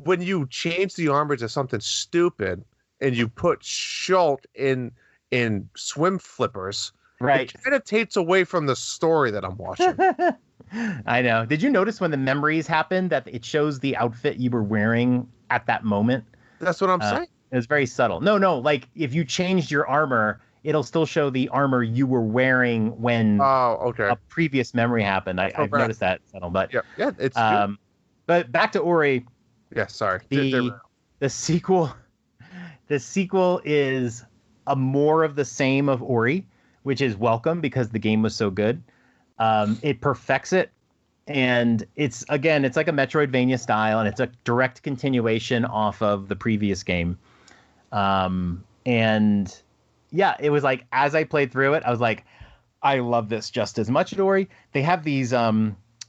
when you change the armor to something stupid and you put Schultz in swim flippers, right. it kind of takes away from the story that I'm watching. I know. Did you notice when the memories happened that it shows the outfit you were wearing at that moment? That's what I'm saying. It was very subtle. No, like if you changed your armor, it'll still show the armor you were wearing when Oh, okay. a previous memory happened. I've Correct. noticed that subtle, but Yeah, it's but back to Ori. yeah. Sorry. The sequel is a more of the same of Ori, which is welcome because the game was so good. It perfects it, and it's like a Metroidvania style, and it's a direct continuation off of the previous game. And yeah, it was like as I played through it, I was like, I love this just as much as Ori. They have these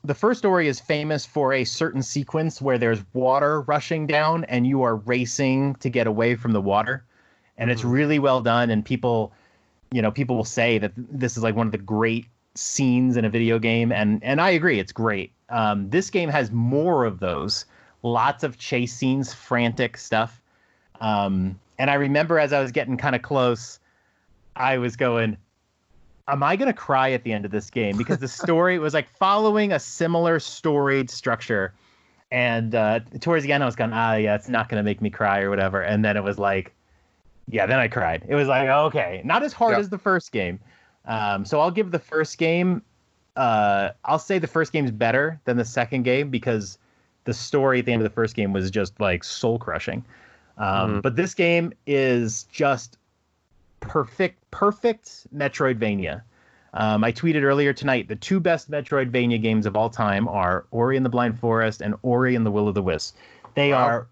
the first Ori is famous for a certain sequence where there's water rushing down and you are racing to get away from the water. And it's really well done. And people will say that this is like one of the great scenes in a video game. And I agree, it's great. This game has more of those, lots of chase scenes, frantic stuff. And I remember as I was getting kind of close, I was going, am I going to cry at the end of this game? Because the story was like following a similar storied structure. And towards the end, I was going, yeah, it's not going to make me cry or whatever. And then it was like, yeah, then I cried. It was like, okay, not as hard as the first game. So I'll give the first game, I'll say the first game's better than the second game because the story at the end of the first game was just like soul crushing. But this game is just perfect Metroidvania. I tweeted earlier tonight, the two best Metroidvania games of all time are Ori and the Blind Forest and Ori and the Will of the Wisp. They are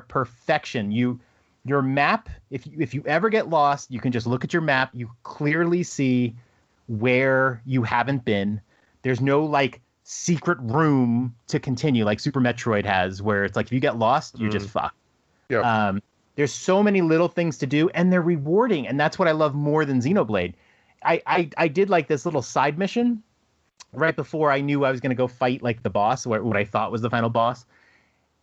perfection. Your map, if you ever get lost, you can just look at your map. You clearly see where you haven't been. There's no like secret room to continue like Super Metroid has, where it's like if you get lost, you're just fucked. Yeah. There's so many little things to do, and they're rewarding, and that's what I love more than Xenoblade. I did like this little side mission right before I knew I was going to go fight like the boss, what I thought was the final boss,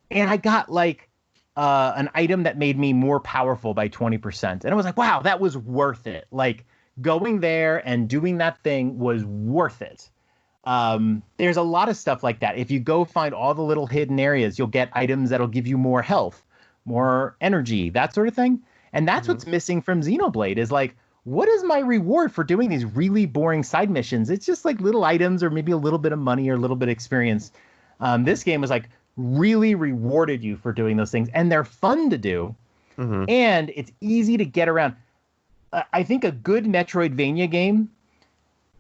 and I got like an item that made me more powerful by 20%, and I was like, wow, that was worth it. Like going there and doing that thing was worth it. There's a lot of stuff like that. If you go find all the little hidden areas, you'll get items that'll give you more health, more energy, that sort of thing. And that's what's missing from Xenoblade is like, what is my reward for doing these really boring side missions? It's just like little items or maybe a little bit of money or a little bit of experience. This game was like really rewarded you for doing those things, and they're fun to do. And it's easy to get around. I think a good Metroidvania game,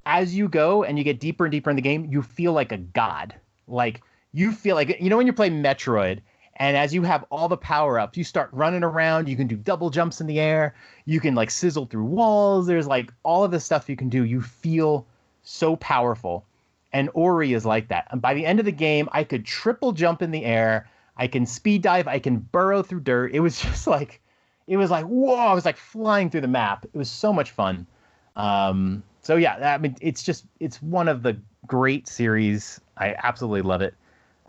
as you go and you get deeper and deeper in the game, you feel like a god. Like you feel like, when you play Metroid, and as you have all the power-ups, you start running around, you can do double jumps in the air, you can like sizzle through walls, there's like all of this stuff you can do. You feel so powerful. And Ori is like that. And by the end of the game, I could triple jump in the air, I can speed dive, I can burrow through dirt. It was just like, whoa, I was like flying through the map. It was so much fun. So yeah, I mean, it's one of the great series. I absolutely love it.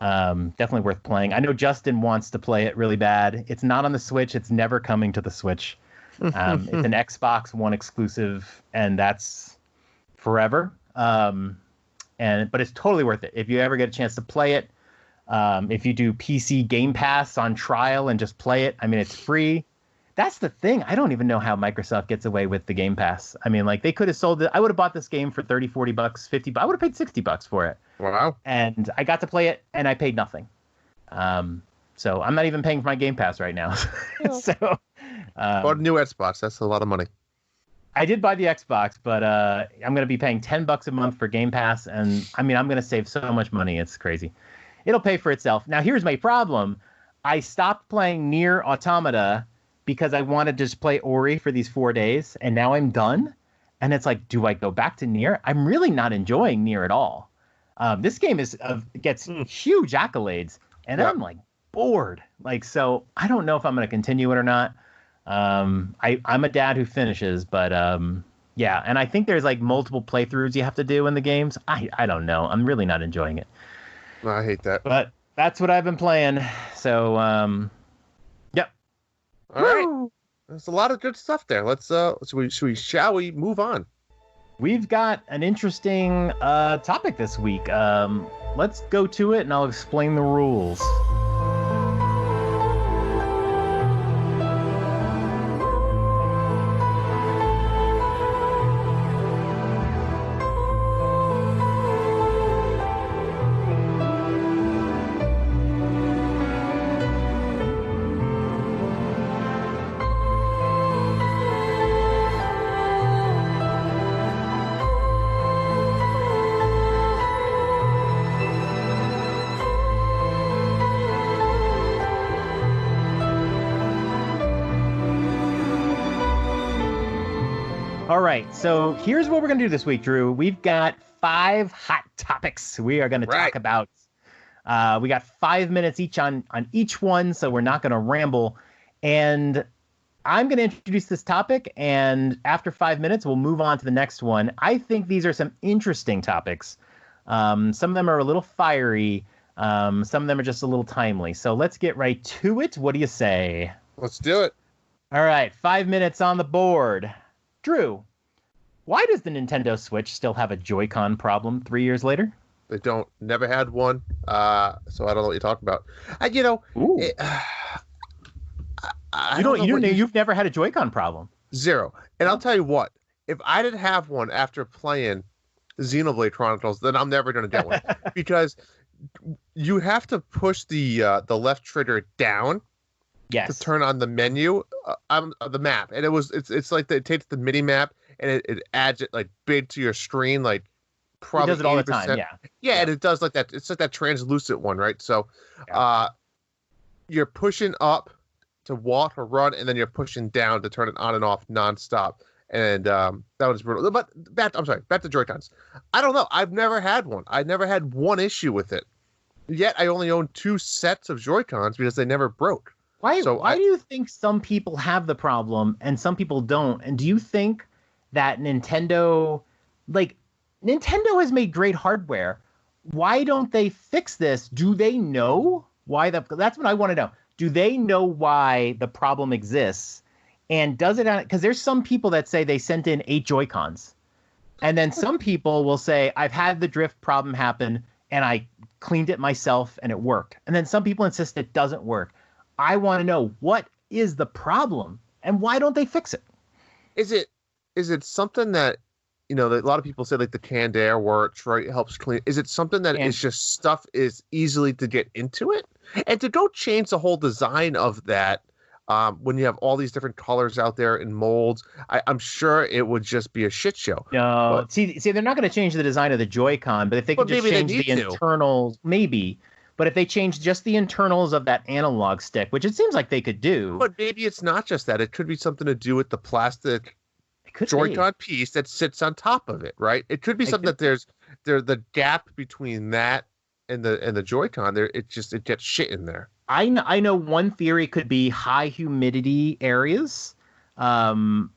Definitely worth playing. I know Justin wants to play it really bad. It's not on the Switch. It's never coming to the Switch. It's an Xbox One exclusive, and that's forever. And but it's totally worth it if you ever get a chance to play it. If you do PC Game Pass on trial and just play it, I mean, it's free. That's the thing. I don't even know how Microsoft gets away with the Game Pass. I mean, like, they could have sold it. I would have bought this game for 30, 40 bucks, 50 bucks. I would have paid 60 bucks for it. Wow. And I got to play it and I paid nothing. So I'm not even paying for my Game Pass right now. So Bought a new Xbox. That's a lot of money. I did buy the Xbox, but I'm going to be paying $10 a month for Game Pass. And I mean, I'm going to save so much money. It's crazy. It'll pay for itself. Now, here's my problem. I stopped playing Nier Automata because I wanted to just play Ori for these 4 days, and now I'm done. And it's like, do I go back to Nier? I'm really not enjoying Nier at all. This game gets huge accolades, and I'm like bored. Like, so I don't know if I'm going to continue it or not. I'm a dad who finishes, but yeah. And I think there's like multiple playthroughs you have to do in the games. I don't know. I'm really not enjoying it. No, I hate that. But that's what I've been playing. So, yep. All right. There's a lot of good stuff there. Let's shall we move on? We've got an interesting topic this week. Let's go to it and I'll explain the rules. All right, so here's what we're going to do this week, Drew. We've got 5 hot topics we are going to talk about. We got 5 minutes each on each one, so we're not going to ramble. And I'm going to introduce this topic, and after 5 minutes, we'll move on to the next one. I think these are some interesting topics. Some of them are a little fiery. Some of them are just a little timely. So let's get right to it. What do you say? Let's do it. All right, 5 minutes on the board. Drew, why does the Nintendo Switch still have a Joy-Con problem 3 years later? They don't. Never had one. So I don't know what you're talking about. You've never had a Joy-Con problem. Zero. And I'll tell you what. If I didn't have one after playing Xenoblade Chronicles, then I'm never going to get one because you have to push the left trigger down. Yes. To turn on the menu on the map, and it's like it takes the mini map and it adds it like big to your screen, like probably it does it all the time. Yeah, and it does like that. It's like that translucent one, right? So, you're pushing up to walk or run, and then you're pushing down to turn it on and off nonstop. And that was brutal. But back to Joy-Cons. I don't know. I've never had one. I never had one issue with it. Yet I only own 2 sets of Joy-Cons because they never broke. Why do you think some people have the problem and some people don't? And do you think that Nintendo has made great hardware? Why don't they fix this? Do they know why that's what I want to know. Do they know why the problem exists? And does it, because there's some people that say they sent in 8 Joy-Cons. And then some people will say, I've had the drift problem happen and I cleaned it myself and it worked. And then some people insist it doesn't work. I want to know, what is the problem and why don't they fix it? Is it something that, a lot of people say like the canned air works, right? It helps clean. Is it something that is just stuff is easily to get into it? And to go change the whole design of that when you have all these different colors out there in molds, I'm sure it would just be a shit show. No, but, see, they're not going to change the design of the Joy-Con, but if they could just change the internals, maybe. But if they change just the internals of that analog stick, which it seems like they could do. But maybe it's not just that. It could be something to do with the plastic Joy-Con piece that sits on top of it, right? It could be something that there's the gap between that and the Joy-Con. It gets shit in there. I know one theory could be high humidity areas. So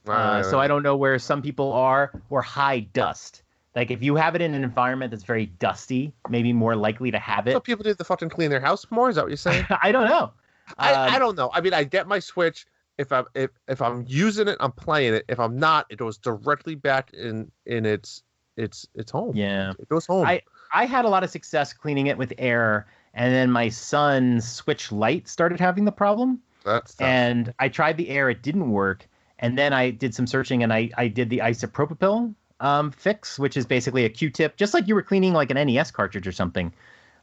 I don't know where some people are, or high dust. Like if you have it in an environment that's very dusty, maybe more likely to have it. So people need to fucking clean their house more? Is that what you're saying? I don't know. I don't know. I mean, I get my Switch. If I'm using it, I'm playing it. If I'm not, it goes directly back in its home. Yeah, it goes home. I had a lot of success cleaning it with air, and then my son's Switch Lite started having the problem. That's tough. And I tried the air, it didn't work. And then I did some searching, and I did the isopropyl fix, which is basically a Q-tip, just like you were cleaning like an NES cartridge or something.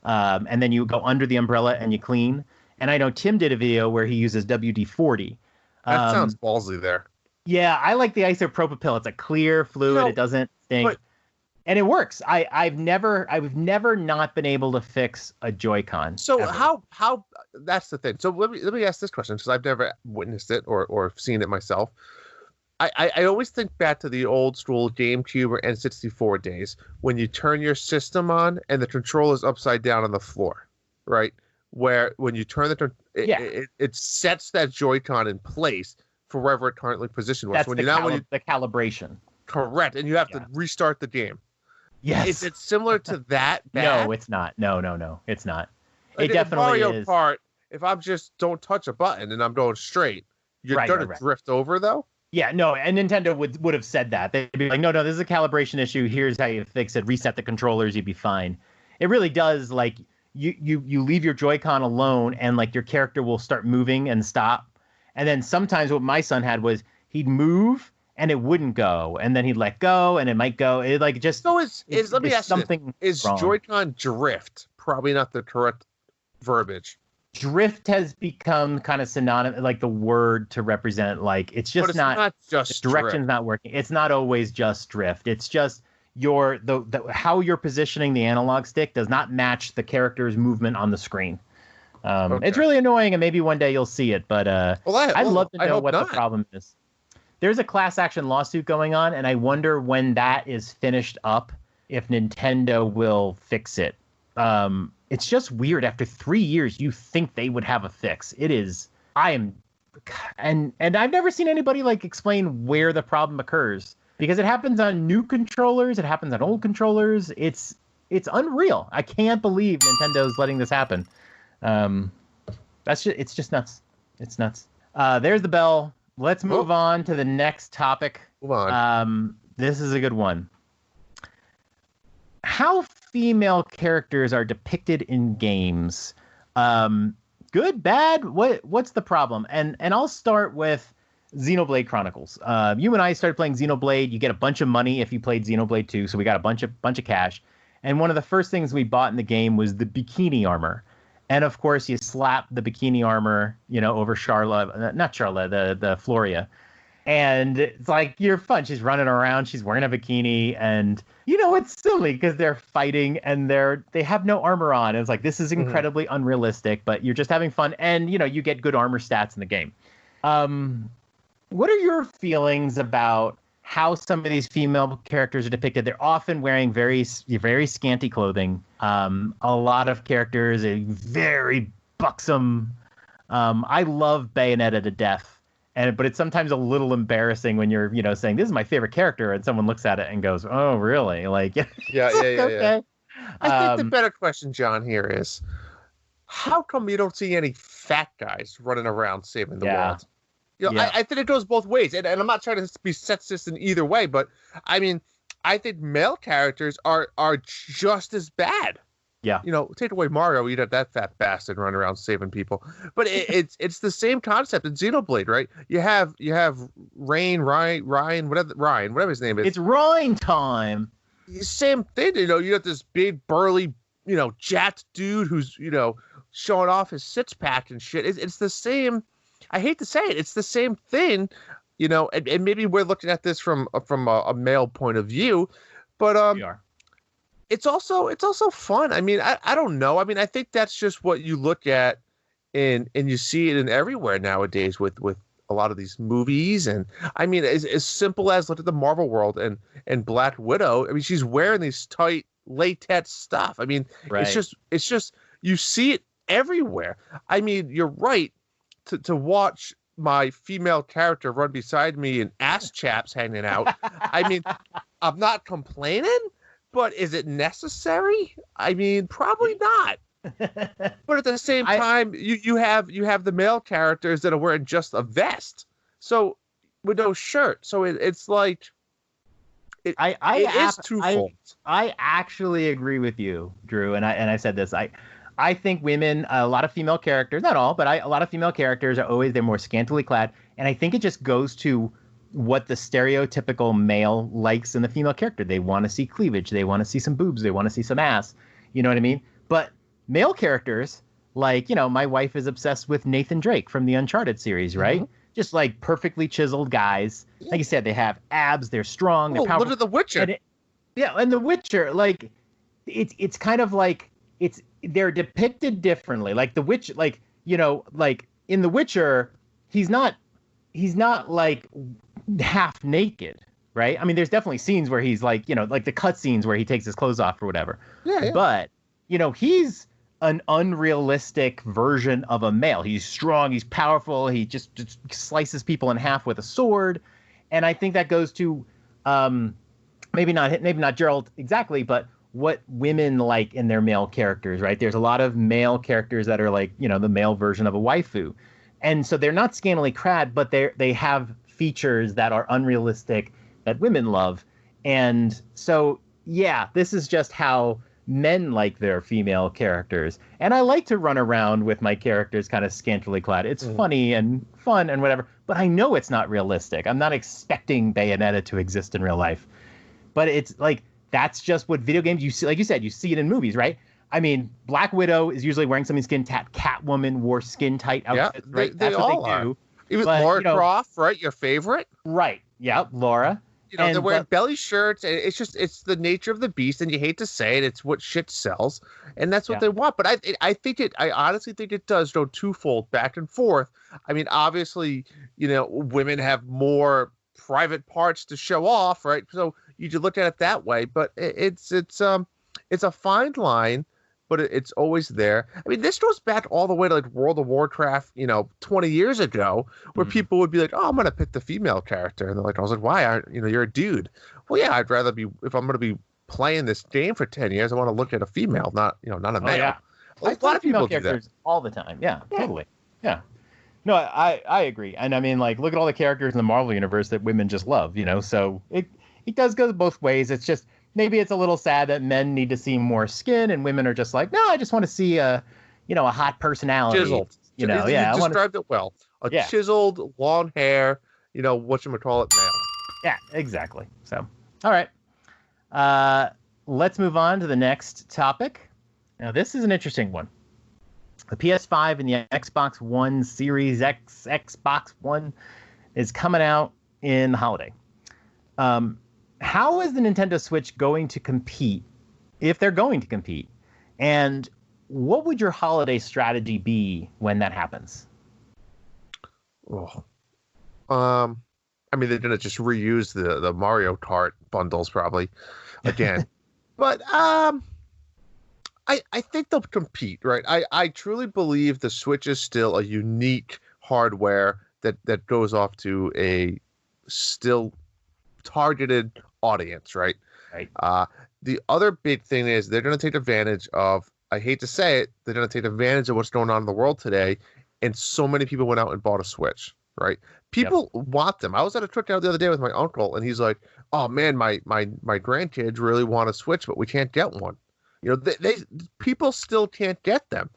And then you go under the umbrella and you clean. And I know Tim did a video where he uses WD-40. That sounds ballsy there. Yeah, I like the isopropyl. It's a clear fluid. It doesn't stink. And it works. I've never not been able to fix a Joy-Con. So ever. how that's the thing. So let me ask this question, because I've never witnessed it or seen it myself. I always think back to the old school GameCube or N64 days when you turn your system on and the controller's upside down on the floor, right? Where when you turn it sets that Joy-Con in place for wherever it currently positioned was. That's when the the calibration. Correct, and you have to restart the game. Yes. Is it similar to that? No, it's not. No, it's not. Like it definitely Mario is. Kart, if I'm just don't touch a button and I'm going straight, you're gonna drift over though. Yeah, no, and Nintendo would have said that. They'd be like, no, this is a calibration issue. Here's how you fix it. Reset the controllers, you'd be fine. It really does, like, you leave your Joy-Con alone, and like your character will start moving and stop. And then sometimes what my son had was he'd move and it wouldn't go, and then he'd let go and it might go. It like just so let me ask something. Is wrong. Joy-Con drift probably not the correct verbiage? Drift has become kind of synonymous, like the word to represent, like it's just but it's not just the direction's not working. It's not always just drift. It's just how you're positioning the analog stick does not match the character's movement on the screen. Okay. It's really annoying, and maybe one day you'll see it. But I'd love to know what the problem is. There's a class action lawsuit going on, and I wonder when that is finished up, if Nintendo will fix it. It's just weird. After 3 years, you think they would have a fix. And I've never seen anybody like explain where the problem occurs, because it happens on new controllers. It happens on old controllers. It's unreal. I can't believe Nintendo's letting this happen. It's just nuts. It's nuts. There's the bell. Let's move on to the next topic. Move on. This is a good one. How female characters are depicted in games. Good, bad? What's the problem? And I'll start with Xenoblade Chronicles. You and I started playing Xenoblade. You get a bunch of money if you played Xenoblade 2, so we got a bunch of cash. And one of the first things we bought in the game was the bikini armor. And of course, you slap the bikini armor, over not Charlotte, the Floria. And it's like, you're fun. She's running around. She's wearing a bikini. And, it's silly because they're fighting and they have no armor on. And it's like, this is incredibly unrealistic, but you're just having fun. And, you get good armor stats in the game. What are your feelings about how some of these female characters are depicted? They're often wearing very, very scanty clothing. A lot of characters are very buxom. I love Bayonetta to death. But it's sometimes a little embarrassing when you're, saying this is my favorite character, and someone looks at it and goes, "Oh, really?" Like, yeah. Okay. I think the better question, John, here is, how come you don't see any fat guys running around saving the world? I think it goes both ways, and I'm not trying to be sexist in either way, but I mean, I think male characters are just as bad. Yeah. Take away Mario, you'd have that fat bastard running around saving people. But it's the same concept in Xenoblade, right? You have Ryan, whatever his name is. It's Ryan time. Same thing, you have this big burly, jacked dude who's, showing off his six pack and shit. It's the same. I hate to say it, it's the same thing, and maybe we're looking at this from a male point of view, but we are. It's also fun. I mean, I don't know. I mean, I think that's just what you look at and you see it in everywhere nowadays with a lot of these movies. And I mean, as simple as look at the Marvel world and Black Widow. I mean, she's wearing these tight latex stuff. I mean, right. it's just you see it everywhere. I mean, you're right to watch my female character run beside me and ass chaps hanging out. I mean, I'm not complaining. But is it necessary? I mean, probably not. But at the same time, you have the male characters that are wearing just a vest, so with no shirt. So it's like It I is twofold. I actually agree with you, Drew, and I said this. I think women, a lot of female characters, not all, but a lot of female characters are always they're more scantily clad, and I think it just goes to what the stereotypical male likes in the female character. They want to see cleavage, they want to see some boobs, they want to see some ass. You know what I mean? But male characters, like, you know, my wife is obsessed with Nathan Drake from the Uncharted series, right? Mm-hmm. Just like perfectly chiseled guys. Like you said, they have abs, they're strong, they're powerful. Look at The Witcher. And The Witcher, like, it's kind of like they're depicted differently. Like The Witch, like, you know, like in The Witcher, he's not like half naked, right? I mean, there's definitely scenes where he's like, you know, like the cut scenes where he takes his clothes off or whatever. Yeah. But, you know, he's an unrealistic version of a male. He's strong, he's powerful, he just slices people in half with a sword. And I think that goes to maybe not Gerald exactly, but what women like in their male characters, right? There's a lot of male characters that are like, you know, the male version of a waifu. And so they're not scantily clad, but they have features that are unrealistic that women love. And so, yeah, this is just how men like their female characters. And I like to run around with my characters kind of scantily clad. It's funny and fun and whatever, but I know it's not realistic. I'm not expecting Bayonetta to exist in real life. But it's like, that's just what video games, you see, like you said, you see it in movies, right? I mean, Black Widow is usually wearing something skin tight. Catwoman wore skin tight outfits, right? That's what they do. Even Laura Croft, right? Your favorite? Right. Yeah, Laura. You know, they're wearing belly shirts, and it's the nature of the beast, and you hate to say it, it's what shit sells, and that's what they want. But I honestly think it does go twofold, back and forth. I mean, obviously, you know, women have more private parts to show off, right? So you should look at it that way. But it's a fine line, but it's always there. I mean, this goes back all the way to like World of Warcraft, you know, 20 years ago, where people would be like, "Oh, I'm gonna pick the female character," and they're like, "I was like, why? You know, you're a dude." Well, yeah, I'd rather be, if I'm gonna be playing this game for 10 years, I want to look at a female, not a male. Yeah. A lot of people do characters all the time. Yeah, totally. Yeah. No, I agree. And I mean, like, look at all the characters in the Marvel universe that women just love, you know, so it does go both ways. It's just, maybe it's a little sad that men need to see more skin and women are just like, no, I just want to see a hot personality. Chiseled. You know, you described it well. Chiseled, long hair, you know, whatchamacallit male. Yeah, exactly. So, all right. Let's move on to the next topic. Now, this is an interesting one. The PS5 and the Xbox One Series X, Xbox One is coming out in the holiday. How is the Nintendo Switch going to compete, if they're going to compete? And what would your holiday strategy be when that happens? Oh, I mean, they're gonna just reuse the Mario Kart bundles probably again, but I think they'll compete, right? I truly believe the Switch is still a unique hardware that goes off to a still targeted audience, right? Right. The other big thing is they're going to take advantage of, I hate to say it, they're going to take advantage of what's going on in the world today, and so many people went out and bought a Switch, right? People want them. I was at a cookout the other day with my uncle, and he's like, "Oh man, my grandkids really want a Switch, but we can't get one." You know, they people still can't get them.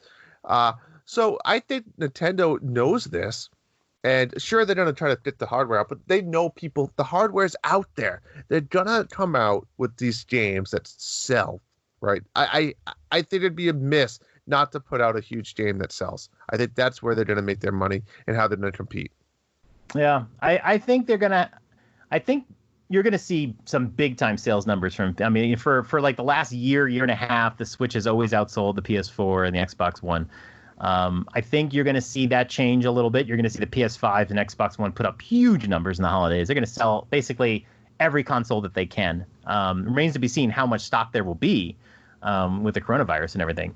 So I think Nintendo knows this. And sure, they're going to try to fit the hardware out, but they know the hardware's out there. They're going to come out with these games that sell, right? I think it'd be a miss not to put out a huge game that sells. I think that's where they're going to make their money and how they're going to compete. Yeah, I think you're going to see some big time sales numbers for like the last year and a half, the Switch has always outsold the PS4 and the Xbox One. I think you're going to see that change a little bit. You're going to see the PS5 and Xbox One put up huge numbers in the holidays. They're going to sell basically every console that they can. Remains to be seen how much stock there will be with the coronavirus and everything.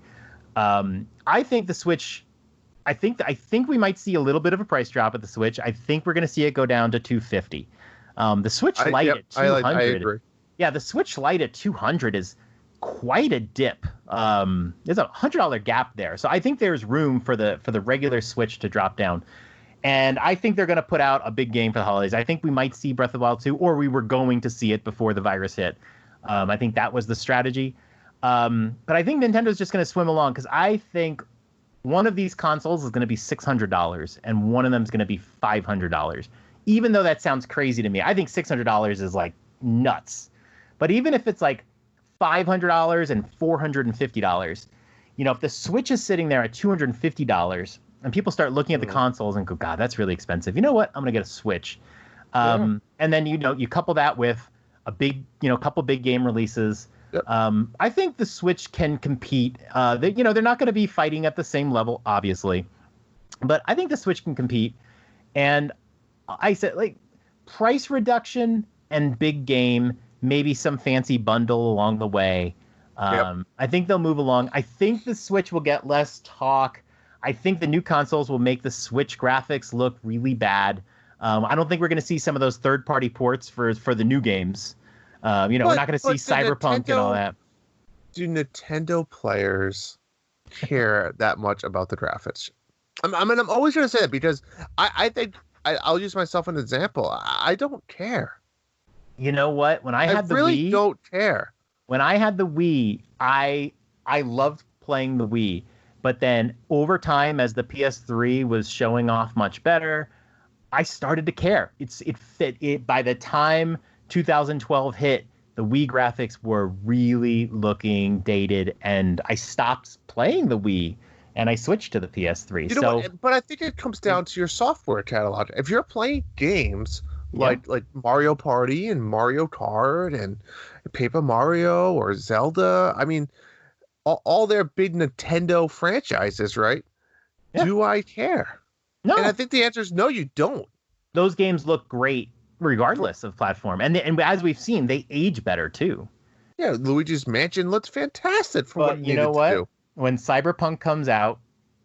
I think the Switch, I think we might see a little bit of a price drop at the Switch. I think we're going to see it go down to $250. The Switch Lite at $200. I agree. Yeah, the Switch Lite at $200 is quite a dip. There's a $100 gap there, so I think there's room for the regular Switch to drop down. And I think they're going to put out a big game for the holidays. I think we might see Breath of the Wild 2, or we were going to see it before the virus hit. I think that was the strategy. But I think Nintendo's just going to swim along, because I think one of these consoles is going to be $600 and one of them is going to be $500. Even though that sounds crazy to me, I think $600 is like nuts. But even if it's like $500 and $450, if the Switch is sitting there at $250 and people start looking at the consoles and go, God, that's really expensive. You know what? I'm going to get a Switch. And then, you couple that with a big, couple big game releases. Yep. I think the Switch can compete. They're not going to be fighting at the same level, obviously, but I think the Switch can compete. And I said, like, price reduction and big game, maybe some fancy bundle along the way. I think they'll move along. I think the Switch will get less talk. I think the new consoles will make the Switch graphics look really bad. I don't think we're going to see some of those third-party ports for the new games. We're not going to see Cyberpunk and all that. Do Nintendo players care that much about the graphics? I'm always going to say that because I think I'll use myself as an example. I don't care. You know what? When I had the Wii, don't care. When I had the Wii, I loved playing the Wii. But then over time, as the PS3 was showing off much better, I started to care. It fit. By the time 2012 hit, the Wii graphics were really looking dated, and I stopped playing the Wii and I switched to the PS3. But I think it comes down to your software catalog. If you're playing games like Mario Party and Mario Kart and Paper Mario or Zelda, I mean, all their big Nintendo franchises, right? Yeah. Do I care? No. And I think the answer is no, you don't. Those games look great regardless of platform. And as we've seen, they age better too. Yeah, Luigi's Mansion looks fantastic for what you know what? To do. When Cyberpunk comes out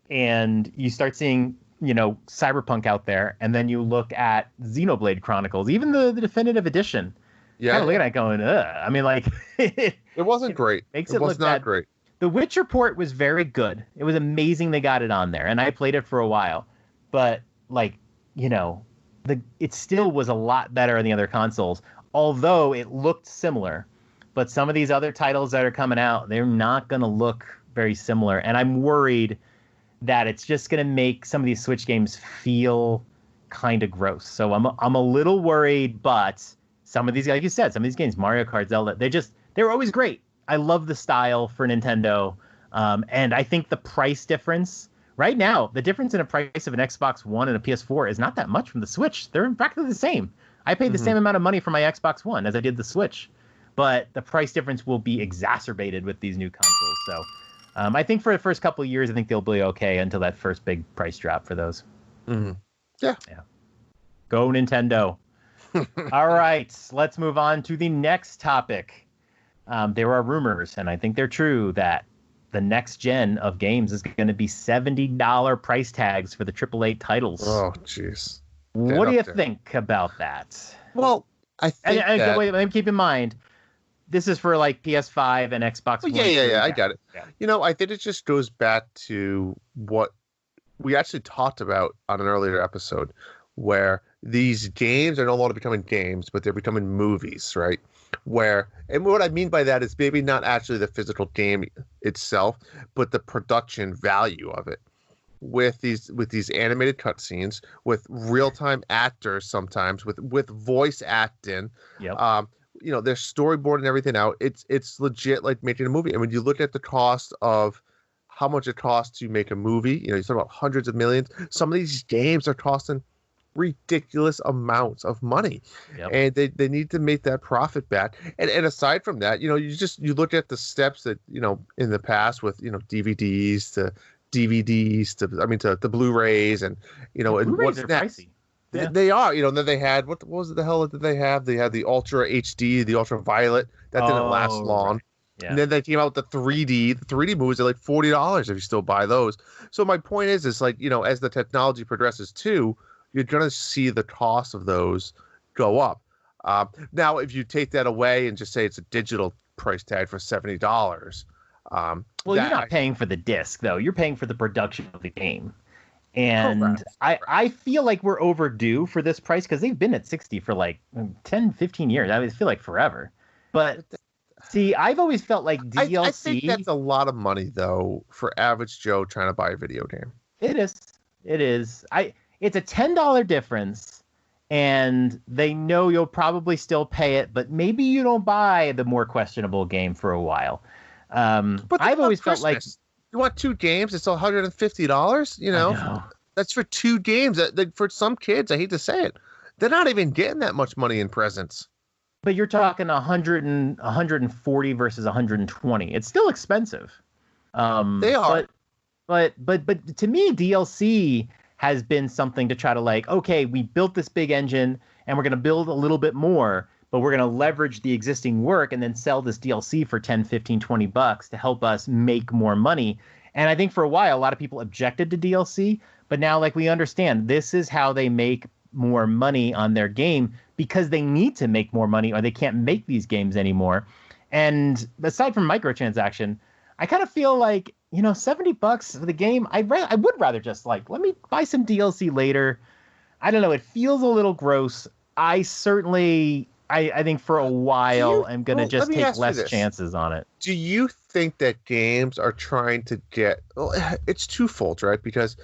and you start seeing, Cyberpunk out there, and then you look at Xenoblade Chronicles, even the definitive edition, kind of look at it going, ugh. I mean, like... it wasn't great. It was not great. The Witcher port was very good. It was amazing they got it on there, and I played it for a while. But, it still was a lot better on the other consoles, although it looked similar. But some of these other titles that are coming out, they're not going to look very similar. And I'm worried that it's just going to make some of these Switch games feel kind of gross. So I'm a little worried, but some of these, like you said, some of these games, Mario Kart, Zelda, they're always great. I love the style for Nintendo. And I think the price difference right now, the difference in a price of an Xbox One and a PS4 is not that much from the Switch. They're practically the same. I paid the same amount of money for my Xbox One as I did the Switch, but the price difference will be exacerbated with these new consoles. So I think for the first couple of years, I think they'll be okay until that first big price drop for those. Mm-hmm. Yeah. Go Nintendo. All right, let's move on to the next topic. There are rumors, and I think they're true, that the next gen of games is going to be $70 price tags for the AAA titles. Oh, jeez. What do you think about that? Well, I think that... Wait, let me keep in mind, this is for like PS5 and Xbox One. Yeah, I got it. Yeah. I think it just goes back to what we actually talked about on an earlier episode, where these games are no longer becoming games, but they're becoming movies, right? And what I mean by that is maybe not actually the physical game itself, but the production value of it. With these animated cutscenes, with real-time actors sometimes, with voice acting, their storyboard and everything out, it's legit like making a movie. And when you look at the cost of how much it costs to make a movie, you talk about hundreds of millions. Some of these games are costing ridiculous amounts of money, and they need to make that profit back. And aside from that, you look at the steps that in the past with DVDs to Blu-rays and and what's next. Yeah. They are, then they had what was it the hell did they have? They had the Ultra HD, the Ultraviolet that didn't last long. Right. Yeah. And then they came out with the 3D. The 3D movies are like $40 if you still buy those. So my point is like, as the technology progresses too, you're going to see the cost of those go up. Now, if you take that away and just say it's a digital price tag for $70, you're not paying for the disc, though. You're paying for the production of the game. And Correct. I feel like we're overdue for this price because they've been at 60 for like 10, 15 years. I feel like forever. But see, I've always felt like I think DLC. that's a lot of money though for average Joe trying to buy a video game. It is. It is. It's a $10 difference, and they know you'll probably still pay it, but maybe you don't buy the more questionable game for a while. But I've always felt like you want 2 games, it's $150. You I know, know. that's for 2 games. For some kids, I hate to say it, they're not even getting that much money in presents. But you're talking 140 versus 120. It's still expensive. They are. But to me, DLC has been something to try to like, okay, we built this big engine and we're going to build a little bit more, but we're going to leverage the existing work and then sell this DLC for 10, 15, 20 bucks to help us make more money. And I think for a while, a lot of people objected to DLC, but now like we understand this is how they make more money on their game because they need to make more money or they can't make these games anymore. And aside from microtransaction, I kind of feel like, you know, $70 for the game, I would rather just like, let me buy some DLC later. I don't know. It feels a little gross. I certainly, I think for a while, I'm going to just take less chances on it. Do you think that games are trying to get, well, it's twofold, right? Because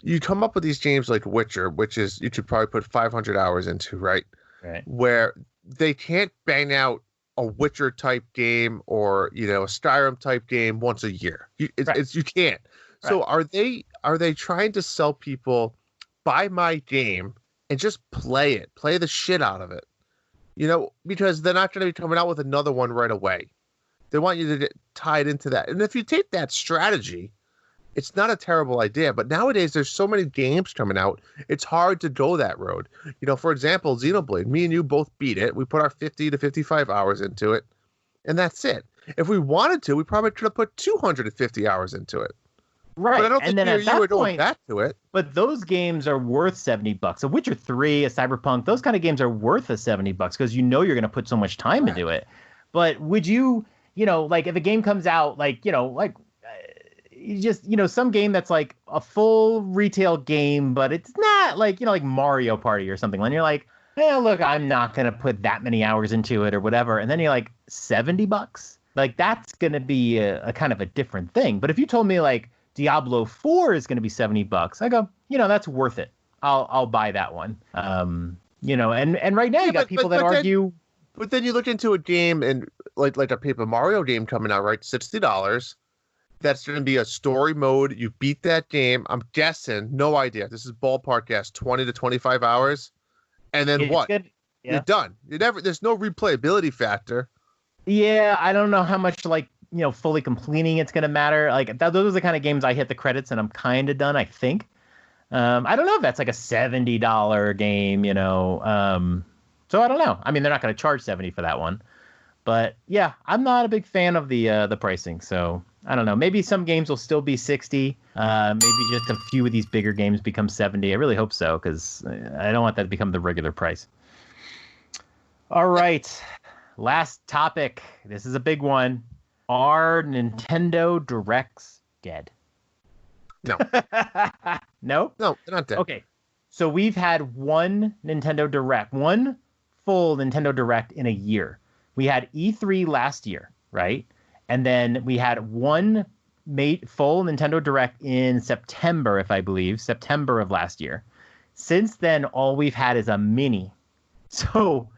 you come up with these games like Witcher, which is, you should probably put 500 hours into, right? Right. Where they can't bang out a Witcher type game or, you know, a Skyrim type game once a year. You can't. Right. So are they trying to sell people, buy my game and just play the shit out of it? You know, because they're not going to be coming out with another one right away. They want you to get tied into that. And if you take that strategy, it's not a terrible idea. But nowadays, there's so many games coming out, it's hard to go that road. You know, for example, Xenoblade, me and you both beat it. We put our 50 to 55 hours into it, and that's it. If we wanted to, we probably could have put 250 hours into it. Right. But I don't think you were going back to it. But those games are worth $70. A Witcher 3, a Cyberpunk, those kind of games are worth the $70 because you know you're going to put so much time into it. But would you, you know, like if a game comes out, like, you know, like you just, you know, some game that's like a full retail game, but it's not like, you know, like Mario Party or something. And you're like, hey, look, I'm not going to put that many hours into it or whatever. And then you're like $70. Like that's going to be a kind of a different thing. But if you told me like Diablo 4 is going to be $70, I go, you know, that's worth it. I'll buy that one. You know, and right now you got people that argue. But then you look into a game and like a Paper Mario game coming out, right? $60. That's going to be a story mode. You beat that game. I'm guessing, no idea. This is ballpark guess, 20 to 25 hours. And then what? Yeah. You're done. There's no replayability factor. Yeah, I don't know how much, like, you know, fully completing it's going to matter. Like, those are the kind of games I hit the credits and I'm kind of done, I think. I don't know if that's like a $70 game, you know. So I don't know. I mean, they're not going to charge $70 for that one. But yeah, I'm not a big fan of the pricing. So I don't know. Maybe some games will still be 60. Maybe just a few of these bigger games become 70. I really hope so, because I don't want that to become the regular price. All right. Last topic. This is a big one. Are Nintendo Directs dead? No. No? No, they're not dead. Okay. So we've had one Nintendo Direct, one full Nintendo Direct in a year. We had E3 last year, right? And then we had one full Nintendo Direct in September, if I believe, September of last year. Since then, all we've had is a mini. So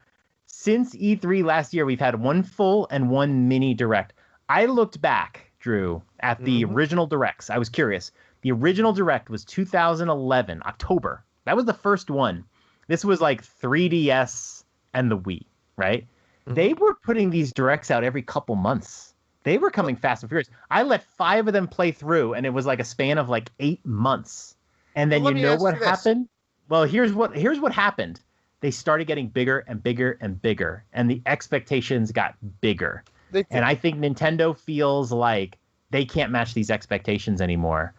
since E3 last year, we've had one full and one mini Direct. I looked back, Drew, at the original Directs. I was curious. The original Direct was 2011, October. That was the first one. This was like 3DS and the Wii, right? They were putting these Directs out every couple months. They were coming fast and furious. I let 5 of them play through, and it was like a span of like 8 months. And then you know what happened? Well, here's what happened. They started getting bigger and bigger and bigger, and the expectations got bigger. And I think Nintendo feels like they can't match these expectations anymore,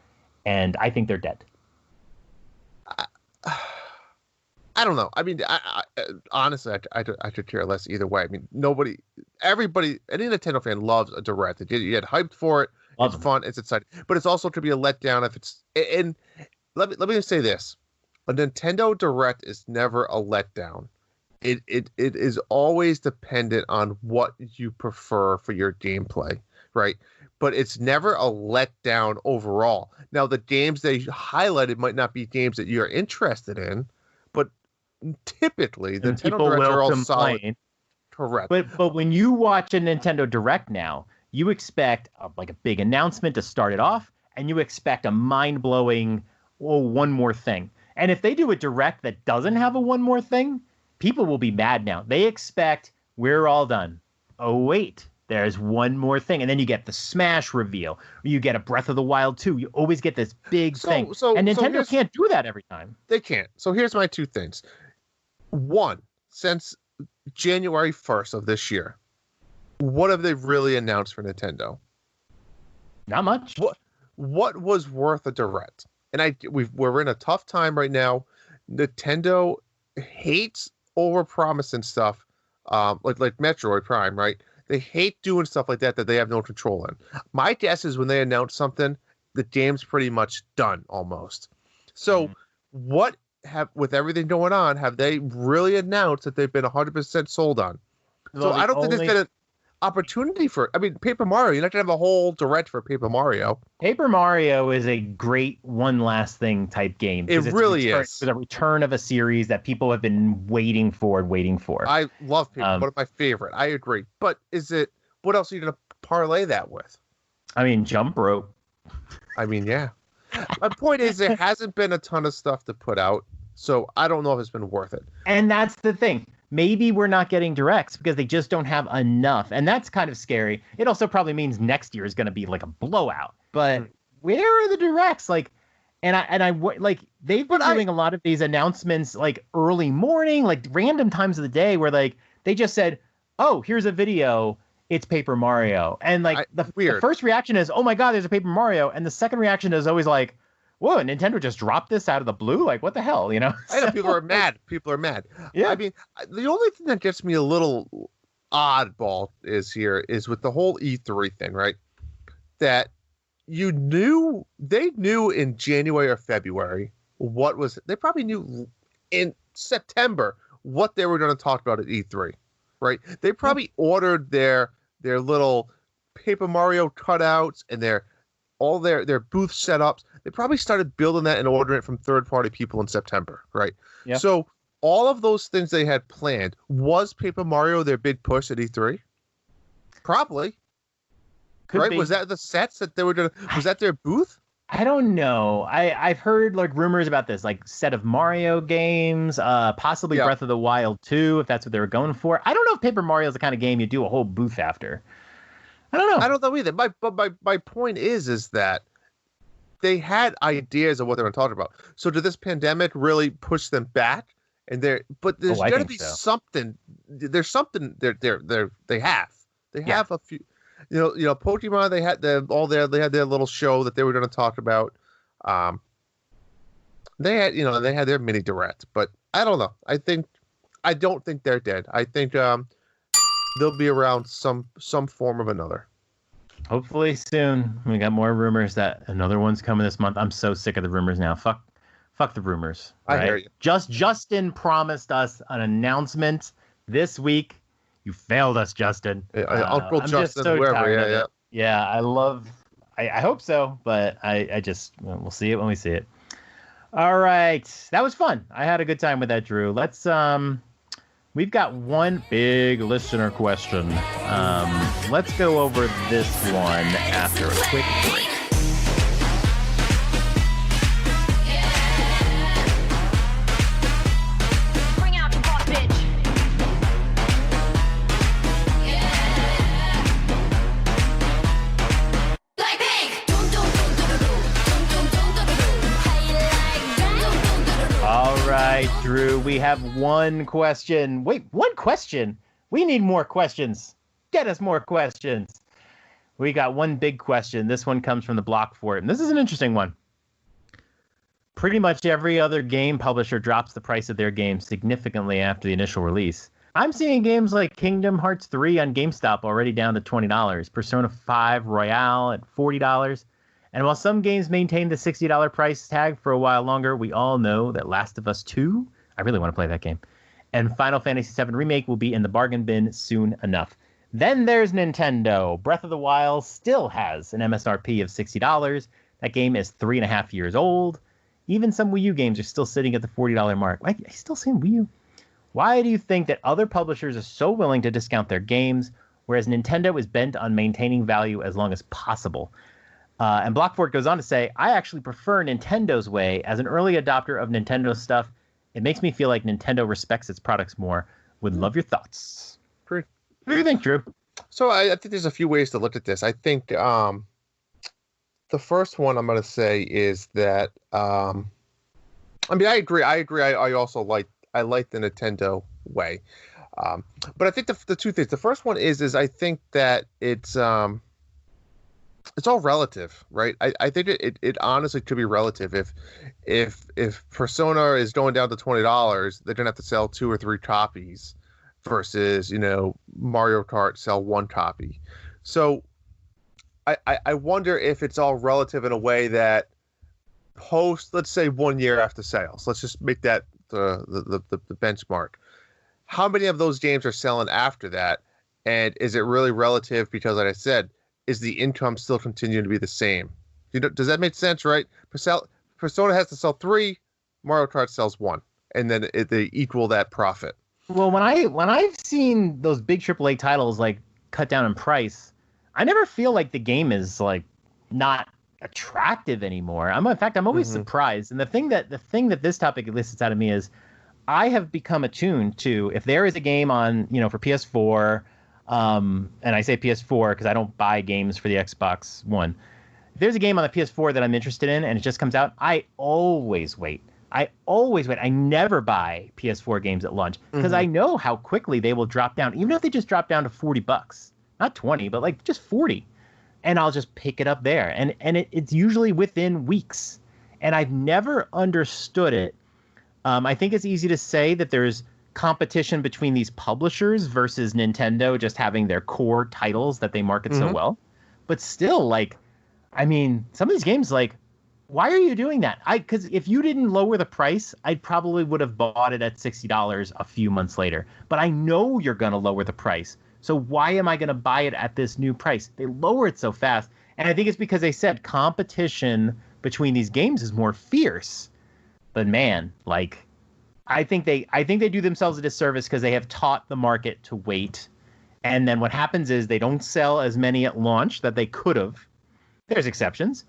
and I think they're dead. I don't know. I mean, I honestly, I could care less either way. I mean, everybody, any Nintendo fan loves a Direct. You get hyped for it. It's fun. It's exciting. But it's also to be a letdown if it's, and let me say this: a Nintendo Direct is never a letdown. It is always dependent on what you prefer for your gameplay, right? But it's never a letdown overall. Now, the games they highlighted might not be games that you're interested in, but typically the And Nintendo people Directs are will all complain. solid. Correct. But when you watch a Nintendo Direct now, you expect like a big announcement to start it off, and you expect a mind-blowing, one more thing. And if they do a Direct that doesn't have a one more thing, people will be mad now. They expect we're all done. Oh, wait, there's one more thing. And then you get the Smash reveal. Or you get a Breath of the Wild 2. You always get this big thing. And Nintendo can't do that every time. They can't. So here's my two things. One, since January 1st of this year, what have they really announced for Nintendo? Not much. What was worth a Direct? And we're in a tough time right now. Nintendo hates overpromising stuff, like Metroid Prime, right? They hate doing stuff like that they have no control in. My guess is when they announce something, the game's pretty much done almost. So with everything going on, have they really announced that they've been 100% sold on? So I don't think there's been an opportunity for, Paper Mario, you're not going to have a whole Direct for Paper Mario. Paper Mario is a great one last thing type game. It really is. It's a return of a series that people have been waiting for. I love Paper, one of my favorite. I agree. But what else are you going to parlay that with? Jump Rope. Yeah. My point is there hasn't been a ton of stuff to put out, so I don't know if it's been worth it. And that's the thing. Maybe we're not getting Directs because they just don't have enough. And that's kind of scary. It also probably means next year is going to be like a blowout. But where are the Directs? They've been doing a lot of these announcements like early morning, like random times of the day where they just said, oh, here's a video. It's Paper Mario. And the first reaction is, oh my God, there's a Paper Mario. And the second reaction is always like, whoa, Nintendo just dropped this out of the blue? Like, what the hell, I know people are mad. Yeah. The only thing that gets me a little oddball is with the whole E3 thing, right? That they knew in January or February they probably knew in September what they were going to talk about at E3, right? They probably ordered their little Paper Mario cutouts and their booth setups. They probably started building that and ordering it from third-party people in September, right? Yeah. So all of those things they had planned, was Paper Mario their big push at E3? Probably. Could be. Was that the sets that they were doing? Was that their booth? I don't know. I've heard rumors about this, set of Mario games, possibly Breath of the Wild 2, if that's what they were going for. I don't know if Paper Mario is the kind of game you do a whole booth after. I don't know. I don't know either. My point is that they had ideas of what they were talking about. So did this pandemic really push them back? But there's got to be something. There's something they have. They have a few. Pokemon. They had their little show that they were going to talk about. They had their mini direct, but I don't know. I don't think they're dead. I think they'll be around some form of another. Hopefully soon. We got more rumors that another one's coming this month. I'm so sick of the rumors now. Fuck the rumors. Right? I hear you. Justin promised us an announcement this week. You failed us, Justin. Uncle Justin, whoever. Yeah, I hope so, but we'll see it when we see it. All right. That was fun. I had a good time with that, Drew. We've got one big listener question. Let's go over this one after a quick break. All right, Drew, we have one question. Wait, one question? We need more questions. Get us more questions. We got one big question. This one comes from the Block Fort, and this is an interesting one. Pretty much every other game publisher drops the price of their game significantly after the initial release. I'm seeing games like Kingdom Hearts 3 on GameStop already down to $20, Persona 5 Royale at $40, And while some games maintain the $60 price tag for a while longer, we all know that Last of Us 2, I really want to play that game, and Final Fantasy VII Remake will be in the bargain bin soon enough. Then there's Nintendo. Breath of the Wild still has an MSRP of $60. That game is 3.5 years old. Even some Wii U games are still sitting at the $40 mark. I still saying Wii U. Why do you think that other publishers are so willing to discount their games, whereas Nintendo is bent on maintaining value as long as possible? And Blockfort goes on to say, I actually prefer Nintendo's way. As an early adopter of Nintendo stuff, it makes me feel like Nintendo respects its products more. Would love your thoughts. Great. What do you think, Drew? So I think there's a few ways to look at this. I think the first one I'm going to say is that I agree. I also like the Nintendo way. But I think the two things. The first one is I think that it's all relative, right? I think it honestly could be relative. If Persona is going down to $20, they're gonna have to sell 2 or 3 copies versus Mario Kart sell 1 copy. So I wonder if it's all relative in a way that let's say 1 year after sales, let's just make that the benchmark. How many of those games are selling after that? And is it really relative? Because like I said, is the income still continuing to be the same? Does that make sense, right? Persona has to sell 3, Mario Kart sells 1, and then they equal that profit. Well, when I've seen those big AAA titles like cut down in price, I never feel like the game is like not attractive anymore. I'm always surprised. And the thing that this topic elicits out of me is I have become attuned to, if there is a game on, for PS4, and I say PS4 because I don't buy games for the Xbox One. If there's a game on the PS4 that I'm interested in and it just comes out, I always wait. I never buy PS4 games at launch because I know how quickly they will drop down, even if they just drop down to $40, not 20, but like just 40. And I'll just pick it up there. And it's usually within weeks. And I've never understood it. I think it's easy to say that there's competition between these publishers versus Nintendo just having their core titles that they market so well. But still, some of these games, why are you doing that? Because if you didn't lower the price, I probably would have bought it at $60 a few months later. But I know you're going to lower the price. So why am I going to buy it at this new price? They lower it so fast. And I think it's because they said competition between these games is more fierce. But man, I think they do themselves a disservice because they have taught the market to wait. And then what happens is they don't sell as many at launch that they could have. There's exceptions.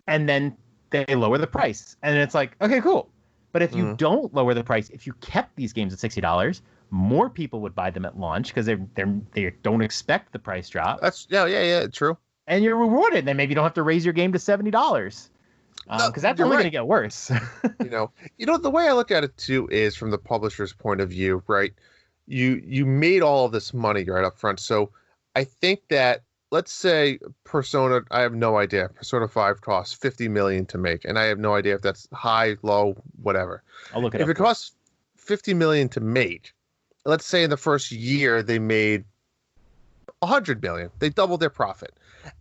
And then they lower the price. And it's like, okay, cool. But if you don't lower the price, if you kept these games at $60, more people would buy them at launch because they don't expect the price drop. That's yeah, true. And you're rewarded. Then maybe you don't have to raise your game to $70. Because that's only going to get worse. The way I look at it too is from the publisher's point of view, right? You made all of this money right up front. So I think that, let's say Persona, I have no idea. Persona 5 costs $50 million to make, and I have no idea if that's high, low, whatever. I'll look it up. If it costs $50 million to make, let's say in the first year they made $100 million. They doubled their profit.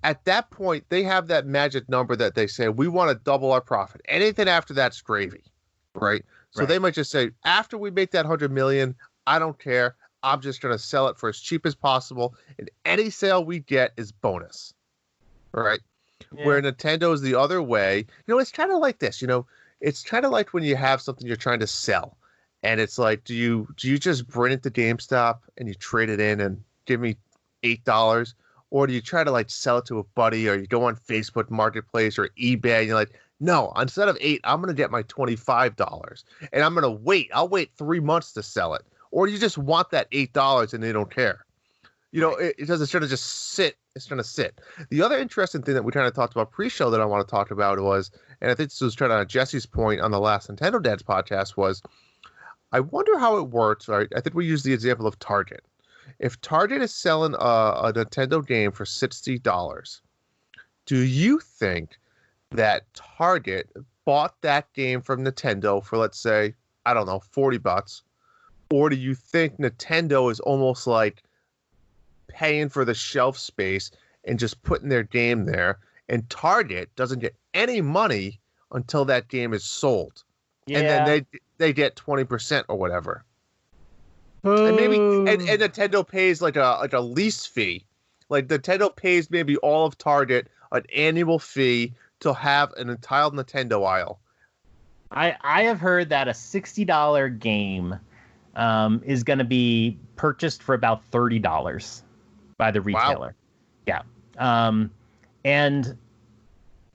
At that point, they have that magic number that they say, we want to double our profit. Anything after that's gravy, right? So they might just say, after we make that $100 million, I don't care. I'm just going to sell it for as cheap as possible. And any sale we get is bonus, right? Yeah. Where Nintendo is the other way. It's kind of like this, it's kind of like when you have something you're trying to sell. And it's like, do you just bring it to GameStop and you trade it in and give me $8? Or do you try to sell it to a buddy, or you go on Facebook Marketplace or eBay and you're like, no, instead of $8, I'm going to get my $25 and I'm going to wait. I'll wait 3 months to sell it. Or you just want that $8 and they don't care. It doesn't sort of just sit. It's going to sit. The other interesting thing that we kind of talked about pre-show that I want to talk about was, and I think this was trying on Jesse's point on the last Nintendo Dads podcast, was I wonder how it works. Right? I think we used the example of Target. If Target is selling a Nintendo game for $60, do you think that Target bought that game from Nintendo for, let's say, I don't know, $40? Or do you think Nintendo is almost like paying for the shelf space and just putting their game there? and Target doesn't get any money until that game is sold, and then they get 20% or whatever. And maybe and Nintendo pays like a lease fee. Like Nintendo pays maybe all of Target an annual fee to have an entire Nintendo aisle. I have heard that a $60 game is going to be purchased for about $30 by the retailer. Wow. Yeah. And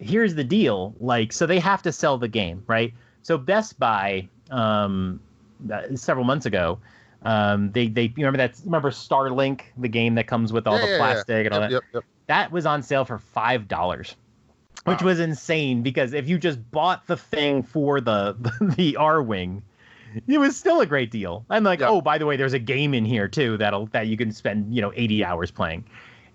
here's the deal. Like, so they have to sell the game, right? So Best Buy, several months ago, they remember Starlink, the game that comes with all the plastic and all that. Yep. That was on sale for $5, which was insane because if you just bought the thing for the R-Wing, it was still a great deal. I'm like, oh, by the way, there's a game in here too that you can spend 80 hours playing,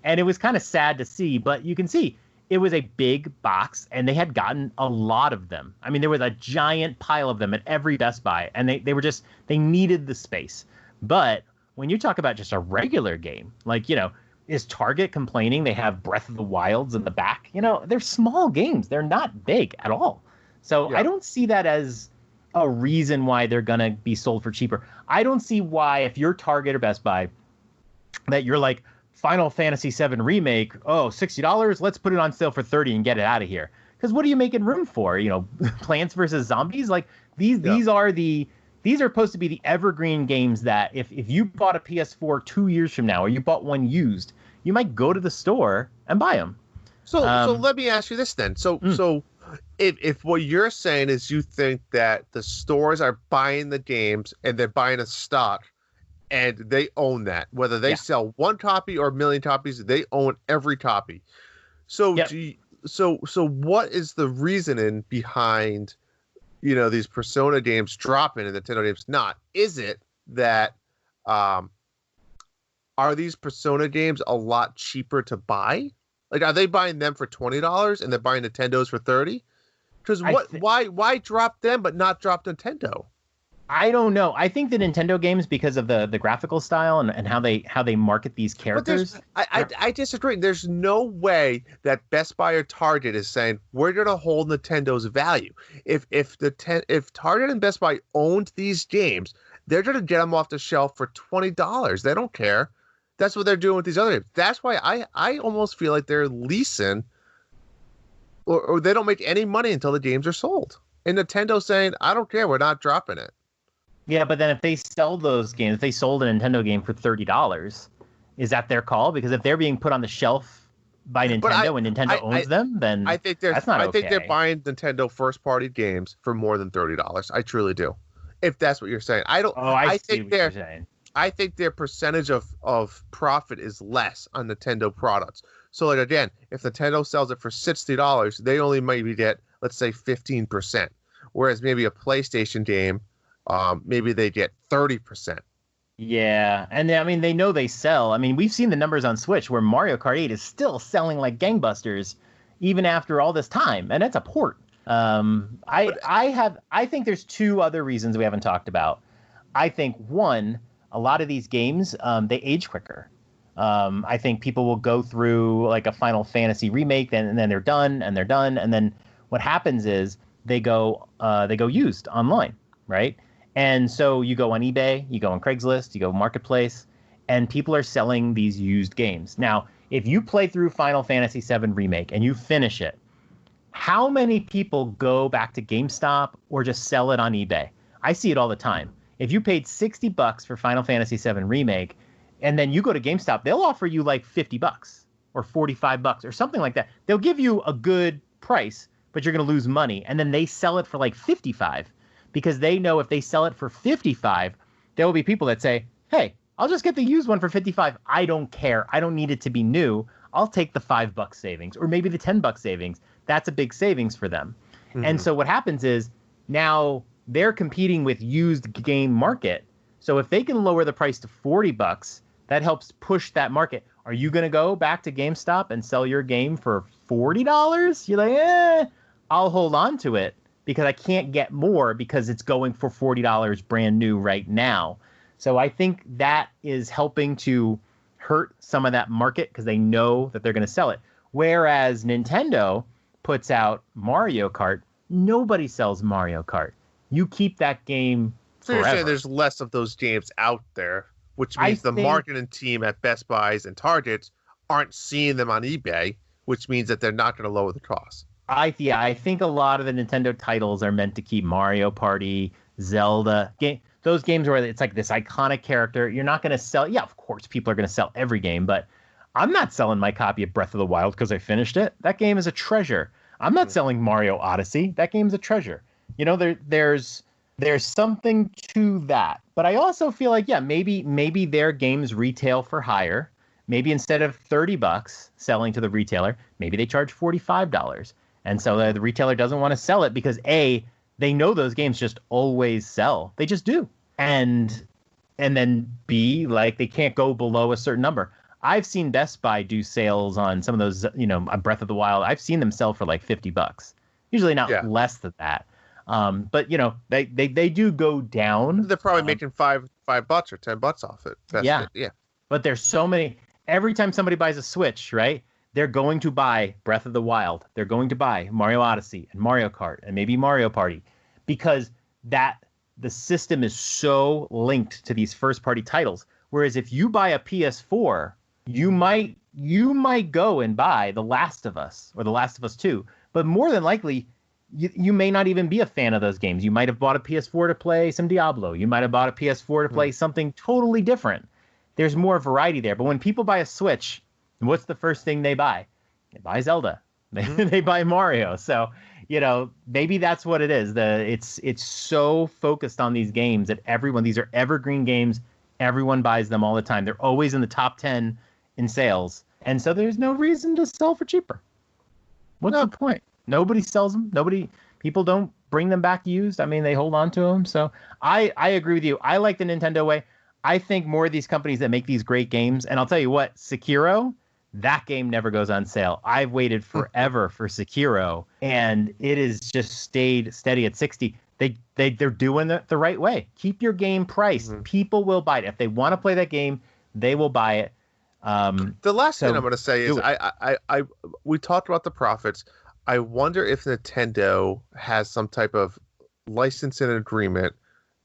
and it was kind of sad to see, but you can see it was a big box and they had gotten a lot of them. I mean, there was a giant pile of them at every Best Buy, and they needed the space. But when you talk about just a regular game, like, is Target complaining they have Breath of the Wilds in the back? They're small games. They're not big at all. So I don't see that as a reason why they're going to be sold for cheaper. I don't see why, if you're Target or Best Buy, that you're like, Final Fantasy VII Remake, $60, let's put it on sale for $30 and get it out of here. Because what are you making room for? Plants vs. Zombies? Like, these are supposed to be the evergreen games that if you bought a PS4 2 years from now, or you bought one used, you might go to the store and buy them. So let me ask you this then. So if what you're saying is you think that the stores are buying the games and they're buying a stock and they own that, whether they sell one copy or a million copies, they own every copy. So so what is the reasoning behind these Persona games dropping and Nintendo games not? Is it that are these Persona games a lot cheaper to buy? Like, are they buying them for $20 and they're buying Nintendo's for $30? Because why drop them but not drop Nintendo? I don't know. I think the Nintendo games, because of the graphical style and how they market these characters. I disagree. There's no way that Best Buy or Target is saying we're going to hold Nintendo's value. If Target and Best Buy owned these games, they're going to get them off the shelf for $20. They don't care. That's what they're doing with these other games. That's why I almost feel like they're leasing, or they don't make any money until the games are sold. And Nintendo's saying, I don't care. We're not dropping it. Yeah, but then if they sell those games, if they sold a Nintendo game for $30, is that their call? Because if they're being put on the shelf by Nintendo and Nintendo owns them, then I think that's not okay. I think they're buying Nintendo first-party games for more than $30. I truly do. If that's what you're saying, I don't. Oh, I see what you're saying. I think their percentage of profit is less on Nintendo products. So, like, again, if Nintendo sells it for $60, they only maybe get, let's say, 15%. Whereas maybe a PlayStation game, maybe they get 30%. Yeah, and I mean, they know they sell. I mean, we've seen the numbers on Switch where Mario Kart 8 is still selling like gangbusters, even after all this time, and that's a port. I think there's two other reasons we haven't talked about. I think one, a lot of these games, they age quicker. I think people will go through like a Final Fantasy remake, and then they're done, and then what happens is they go used online, right? And so you go on eBay, you go on Craigslist, you go Marketplace, and people are selling these used games. Now, if you play through Final Fantasy VII Remake and you finish it, how many people go back to GameStop or just sell it on eBay? I see it all the time. If you paid $60 for Final Fantasy VII Remake, and then you go to GameStop, they'll offer you like $50 or $45 or something like that. They'll give you a good price, but you're going to lose money. And then they sell it for like $55. Because they know if they sell it for $55, there will be people that say, hey, I'll just get the used one for $55. I don't care. I don't need it to be new. I'll take the $5 savings or maybe the $10 savings. That's a big savings for them. Mm-hmm. And so what happens is now they're competing with used game market. So if they can lower the price to $40, that helps push that market. Are you going to go back to GameStop and sell your game for $40? You're like, I'll hold on to it, because I can't get more because it's going for $40 brand new right now. So I think that is helping to hurt some of that market because they know that they're going to sell it. Whereas Nintendo puts out Mario Kart, nobody sells Mario Kart. You keep that game So you're forever. saying there's less of those games out there, which I means the think- marketing team at Best Buys and Targets aren't seeing them on eBay, which means that they're not going to lower the cost. I think a lot of the Nintendo titles are meant to keep Mario Party, Zelda, those games where it's like this iconic character. You're not going to sell. Yeah, of course, people are going to sell every game, but I'm not selling my copy of Breath of the Wild because I finished it. That game is a treasure. I'm not selling Mario Odyssey. That game's a treasure. You know, there's something to that. But I also feel like, yeah, maybe their games retail for higher. Maybe instead of $30 selling to the retailer, maybe they charge $45. And so the retailer doesn't want to sell it because A, they know those games just always sell. They just do. And then B, like they can't go below a certain number. I've seen Best Buy do sales on some of those, Breath of the Wild. I've seen them sell for like $50. Usually not less than that. But they do go down. They're probably making $5 or $10 off it. Yeah. But there's so many. Every time somebody buys a Switch, right? They're going to buy Breath of the Wild. They're going to buy Mario Odyssey and Mario Kart and maybe Mario Party because the system is so linked to these first-party titles. Whereas if you buy a PS4, you might go and buy The Last of Us or The Last of Us 2, but more than likely, you may not even be a fan of those games. You might have bought a PS4 to play some Diablo. You might have bought a PS4 to play something totally different. There's more variety there. But when people buy a Switch, what's the first thing they buy? They buy Zelda. They buy Mario. So, maybe that's what it is. It's so focused on these games that these are evergreen games. Everyone buys them all the time. They're always in the top 10 in sales. And so there's no reason to sell for cheaper. What's the point? Nobody sells them. People don't bring them back used. I mean, they hold on to them. So I agree with you. I like the Nintendo way. I think more of these companies that make these great games, and I'll tell you what, Sekiro, that game never goes on sale. I've waited forever for Sekiro, and it has just stayed steady at 60. They're doing it the right way. Keep your game priced. People will buy it. If they want to play that game, they will buy it. The last thing I'm going to say is we talked about the profits. I wonder if Nintendo has some type of licensing agreement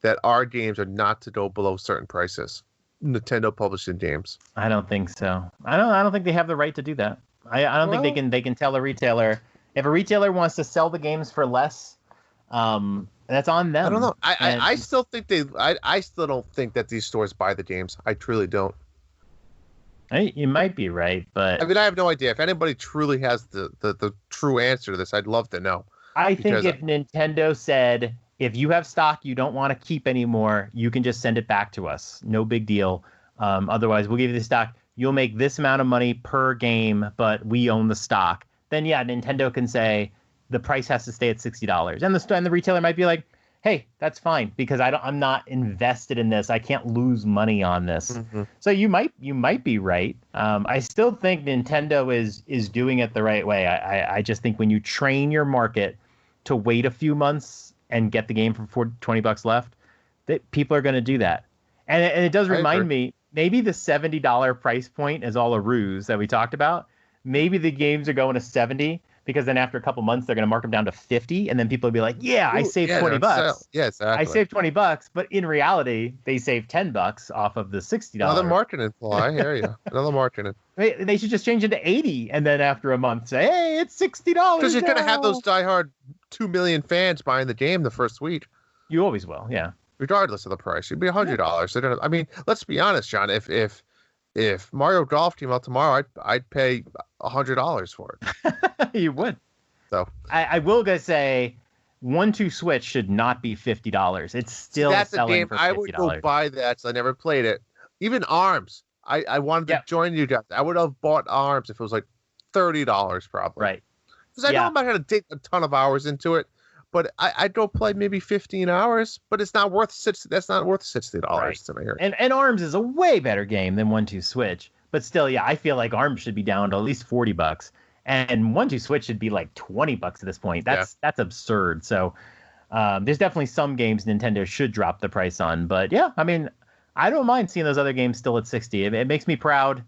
that our games are not to go below certain prices. Nintendo publishing games. I don't think so. I don't think they have the right to do that. I don't think they can tell a retailer if a retailer wants to sell the games for less. That's on them. I don't know. I still think I still don't think that these stores buy the games. I truly don't. You might be right, but I mean, I have no idea. If anybody truly has the true answer to this, I'd love to know. I think if Nintendo said, if you have stock you don't want to keep anymore, you can just send it back to us. No big deal. Otherwise, we'll give you the stock. You'll make this amount of money per game, but we own the stock. Then, yeah, Nintendo can say the price has to stay at $60. And the retailer might be like, hey, that's fine because I'm not invested in this. I can't lose money on this. So you might be right. I still think Nintendo is doing it the right way. I just think when you train your market to wait a few months and get the game for $20 left, that people are going to do that. And it does remind me, maybe the $70 price point is all a ruse that we talked about. Maybe the games are going to 70 because then after a couple months they're going to mark them down to 50, and then people will be like, "Yeah, I saved $20." Yeah, exactly. I saved $20, but in reality, they saved $10 off of the $60. Another marketing flaw. I hear you. Another marketing. They should just change it to 80, and then after a month say, "Hey, it's $60." Because you're going to have those diehard 2 million fans buying the game the first week. You always will, yeah. Regardless of the price, it'd be $100. I mean, let's be honest, John. If Mario Golf came out tomorrow, I'd pay $100 for it. You would. So I will go say 1-2 Switch should not be $50. It's still that's selling a game for $50. I would go buy that. So I never played it. Even ARMS. I wanted to join you guys. I would have bought ARMS if it was like $30 probably. Right. Because I know I'm not going to take a ton of hours into it, but I'd go play maybe 15 hours. But it's not worth That's not worth $60 to me. And ARMS is a way better game than 1-2 Switch. But still, yeah, I feel like ARMS should be down to at least $40. And 1-2 Switch should be like $20 at this point. That's absurd. So there's definitely some games Nintendo should drop the price on. But yeah, I mean, I don't mind seeing those other games still at 60. It makes me proud.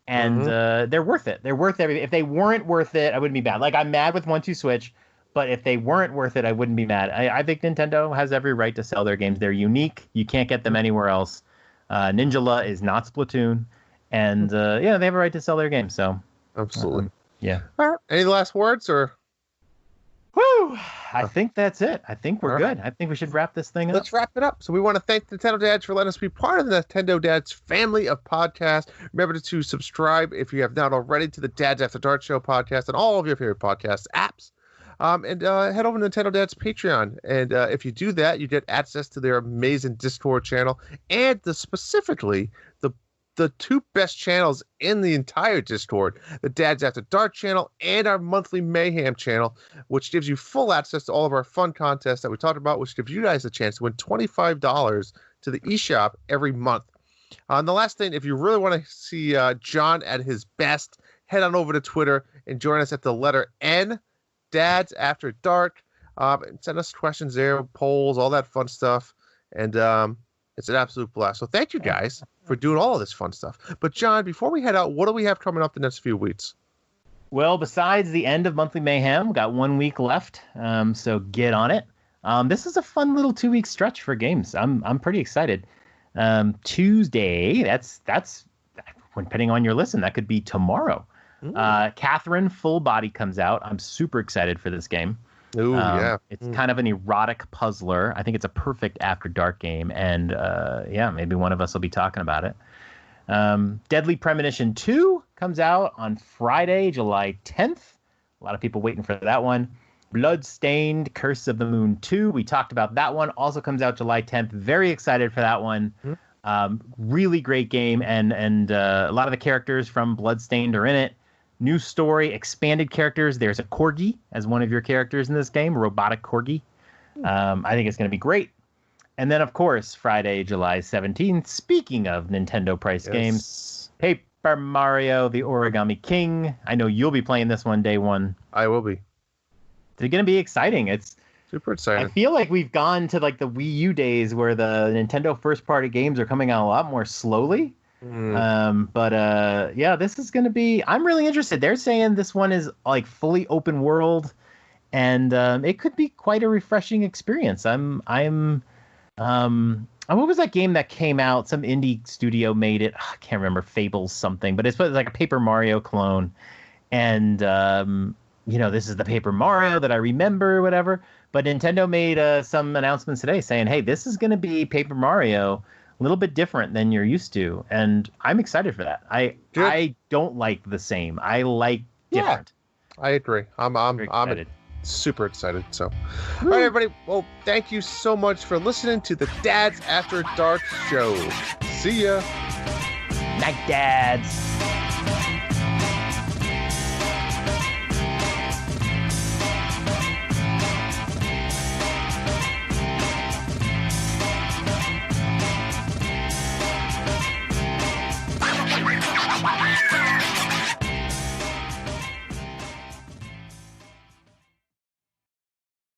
and they're worth it. They're worth everything. If they weren't worth it, I wouldn't be mad. Like, I'm mad with 1-2 Switch, but if they weren't worth it, I wouldn't be mad. I think Nintendo has every right to sell their games. They're unique. You can't get them anywhere else. Ninjala is not Splatoon, and they have a right to sell their games. So absolutely, yeah. All right. Any last words or? Woo! I think that's it. I think we're good. I think we should wrap this thing up. Let's wrap it up. So we want to thank Nintendo Dads for letting us be part of the Nintendo Dads family of podcasts. Remember to subscribe if you have not already to the Dads After Dark Show podcast and all of your favorite podcast apps. And head over to Nintendo Dad's Patreon. And if you do that, you get access to their amazing Discord channel and specifically the two best channels in the entire Discord, the Dads After Dark channel and our monthly Mayhem channel, which gives you full access to all of our fun contests that we talked about, which gives you guys a chance to win $25 to the eShop every month. And the last thing, if you really want to see John at his best, head on over to Twitter and join us at the letter N, Dads After Dark. And send us questions there, polls, all that fun stuff. And it's an absolute blast. So thank you guys for doing all of this fun stuff. But John, before we head out, what do we have coming up the next few weeks? Well, besides the end of Monthly Mayhem, we got 1 week left. So get on it. This is a fun little 2-week stretch for games. I'm pretty excited. Tuesday, that's when depending on your listen, that could be tomorrow. Catherine Full Body comes out. I'm super excited for this game. Ooh, yeah. It's kind of an erotic puzzler. I think it's a perfect After Dark game. And maybe one of us will be talking about it. Deadly Premonition 2 comes out on Friday, July 10th. A lot of people waiting for that one. Bloodstained Curse of the Moon 2. We talked about that one. Also comes out July 10th. Very excited for that one. Really great game. And a lot of the characters from Bloodstained are in it. New story, expanded characters. There's a corgi as one of your characters in this game, robotic corgi. I think it's going to be great. And then, of course, Friday, July 17th, speaking of Nintendo price games, Paper Mario, The Origami King. I know you'll be playing this one day one. I will be. It's going to be exciting. It's super exciting. I feel like we've gone to like the Wii U days where the Nintendo first-party games are coming out a lot more slowly. This is going to be, I'm really interested. They're saying this one is like fully open world and it could be quite a refreshing experience. What was that game that came out? Some indie studio made it. I can't remember, Fables something, but it's like a Paper Mario clone. And, this is the Paper Mario that I remember, whatever. But Nintendo made some announcements today saying, hey, this is going to be Paper Mario, a little bit different than you're used to, and I'm excited for that. I don't like the same. I like different. I agree. I'm super excited. So, all right, everybody. Well, thank you so much for listening to the Dads After Dark show. See ya. Night, Dads.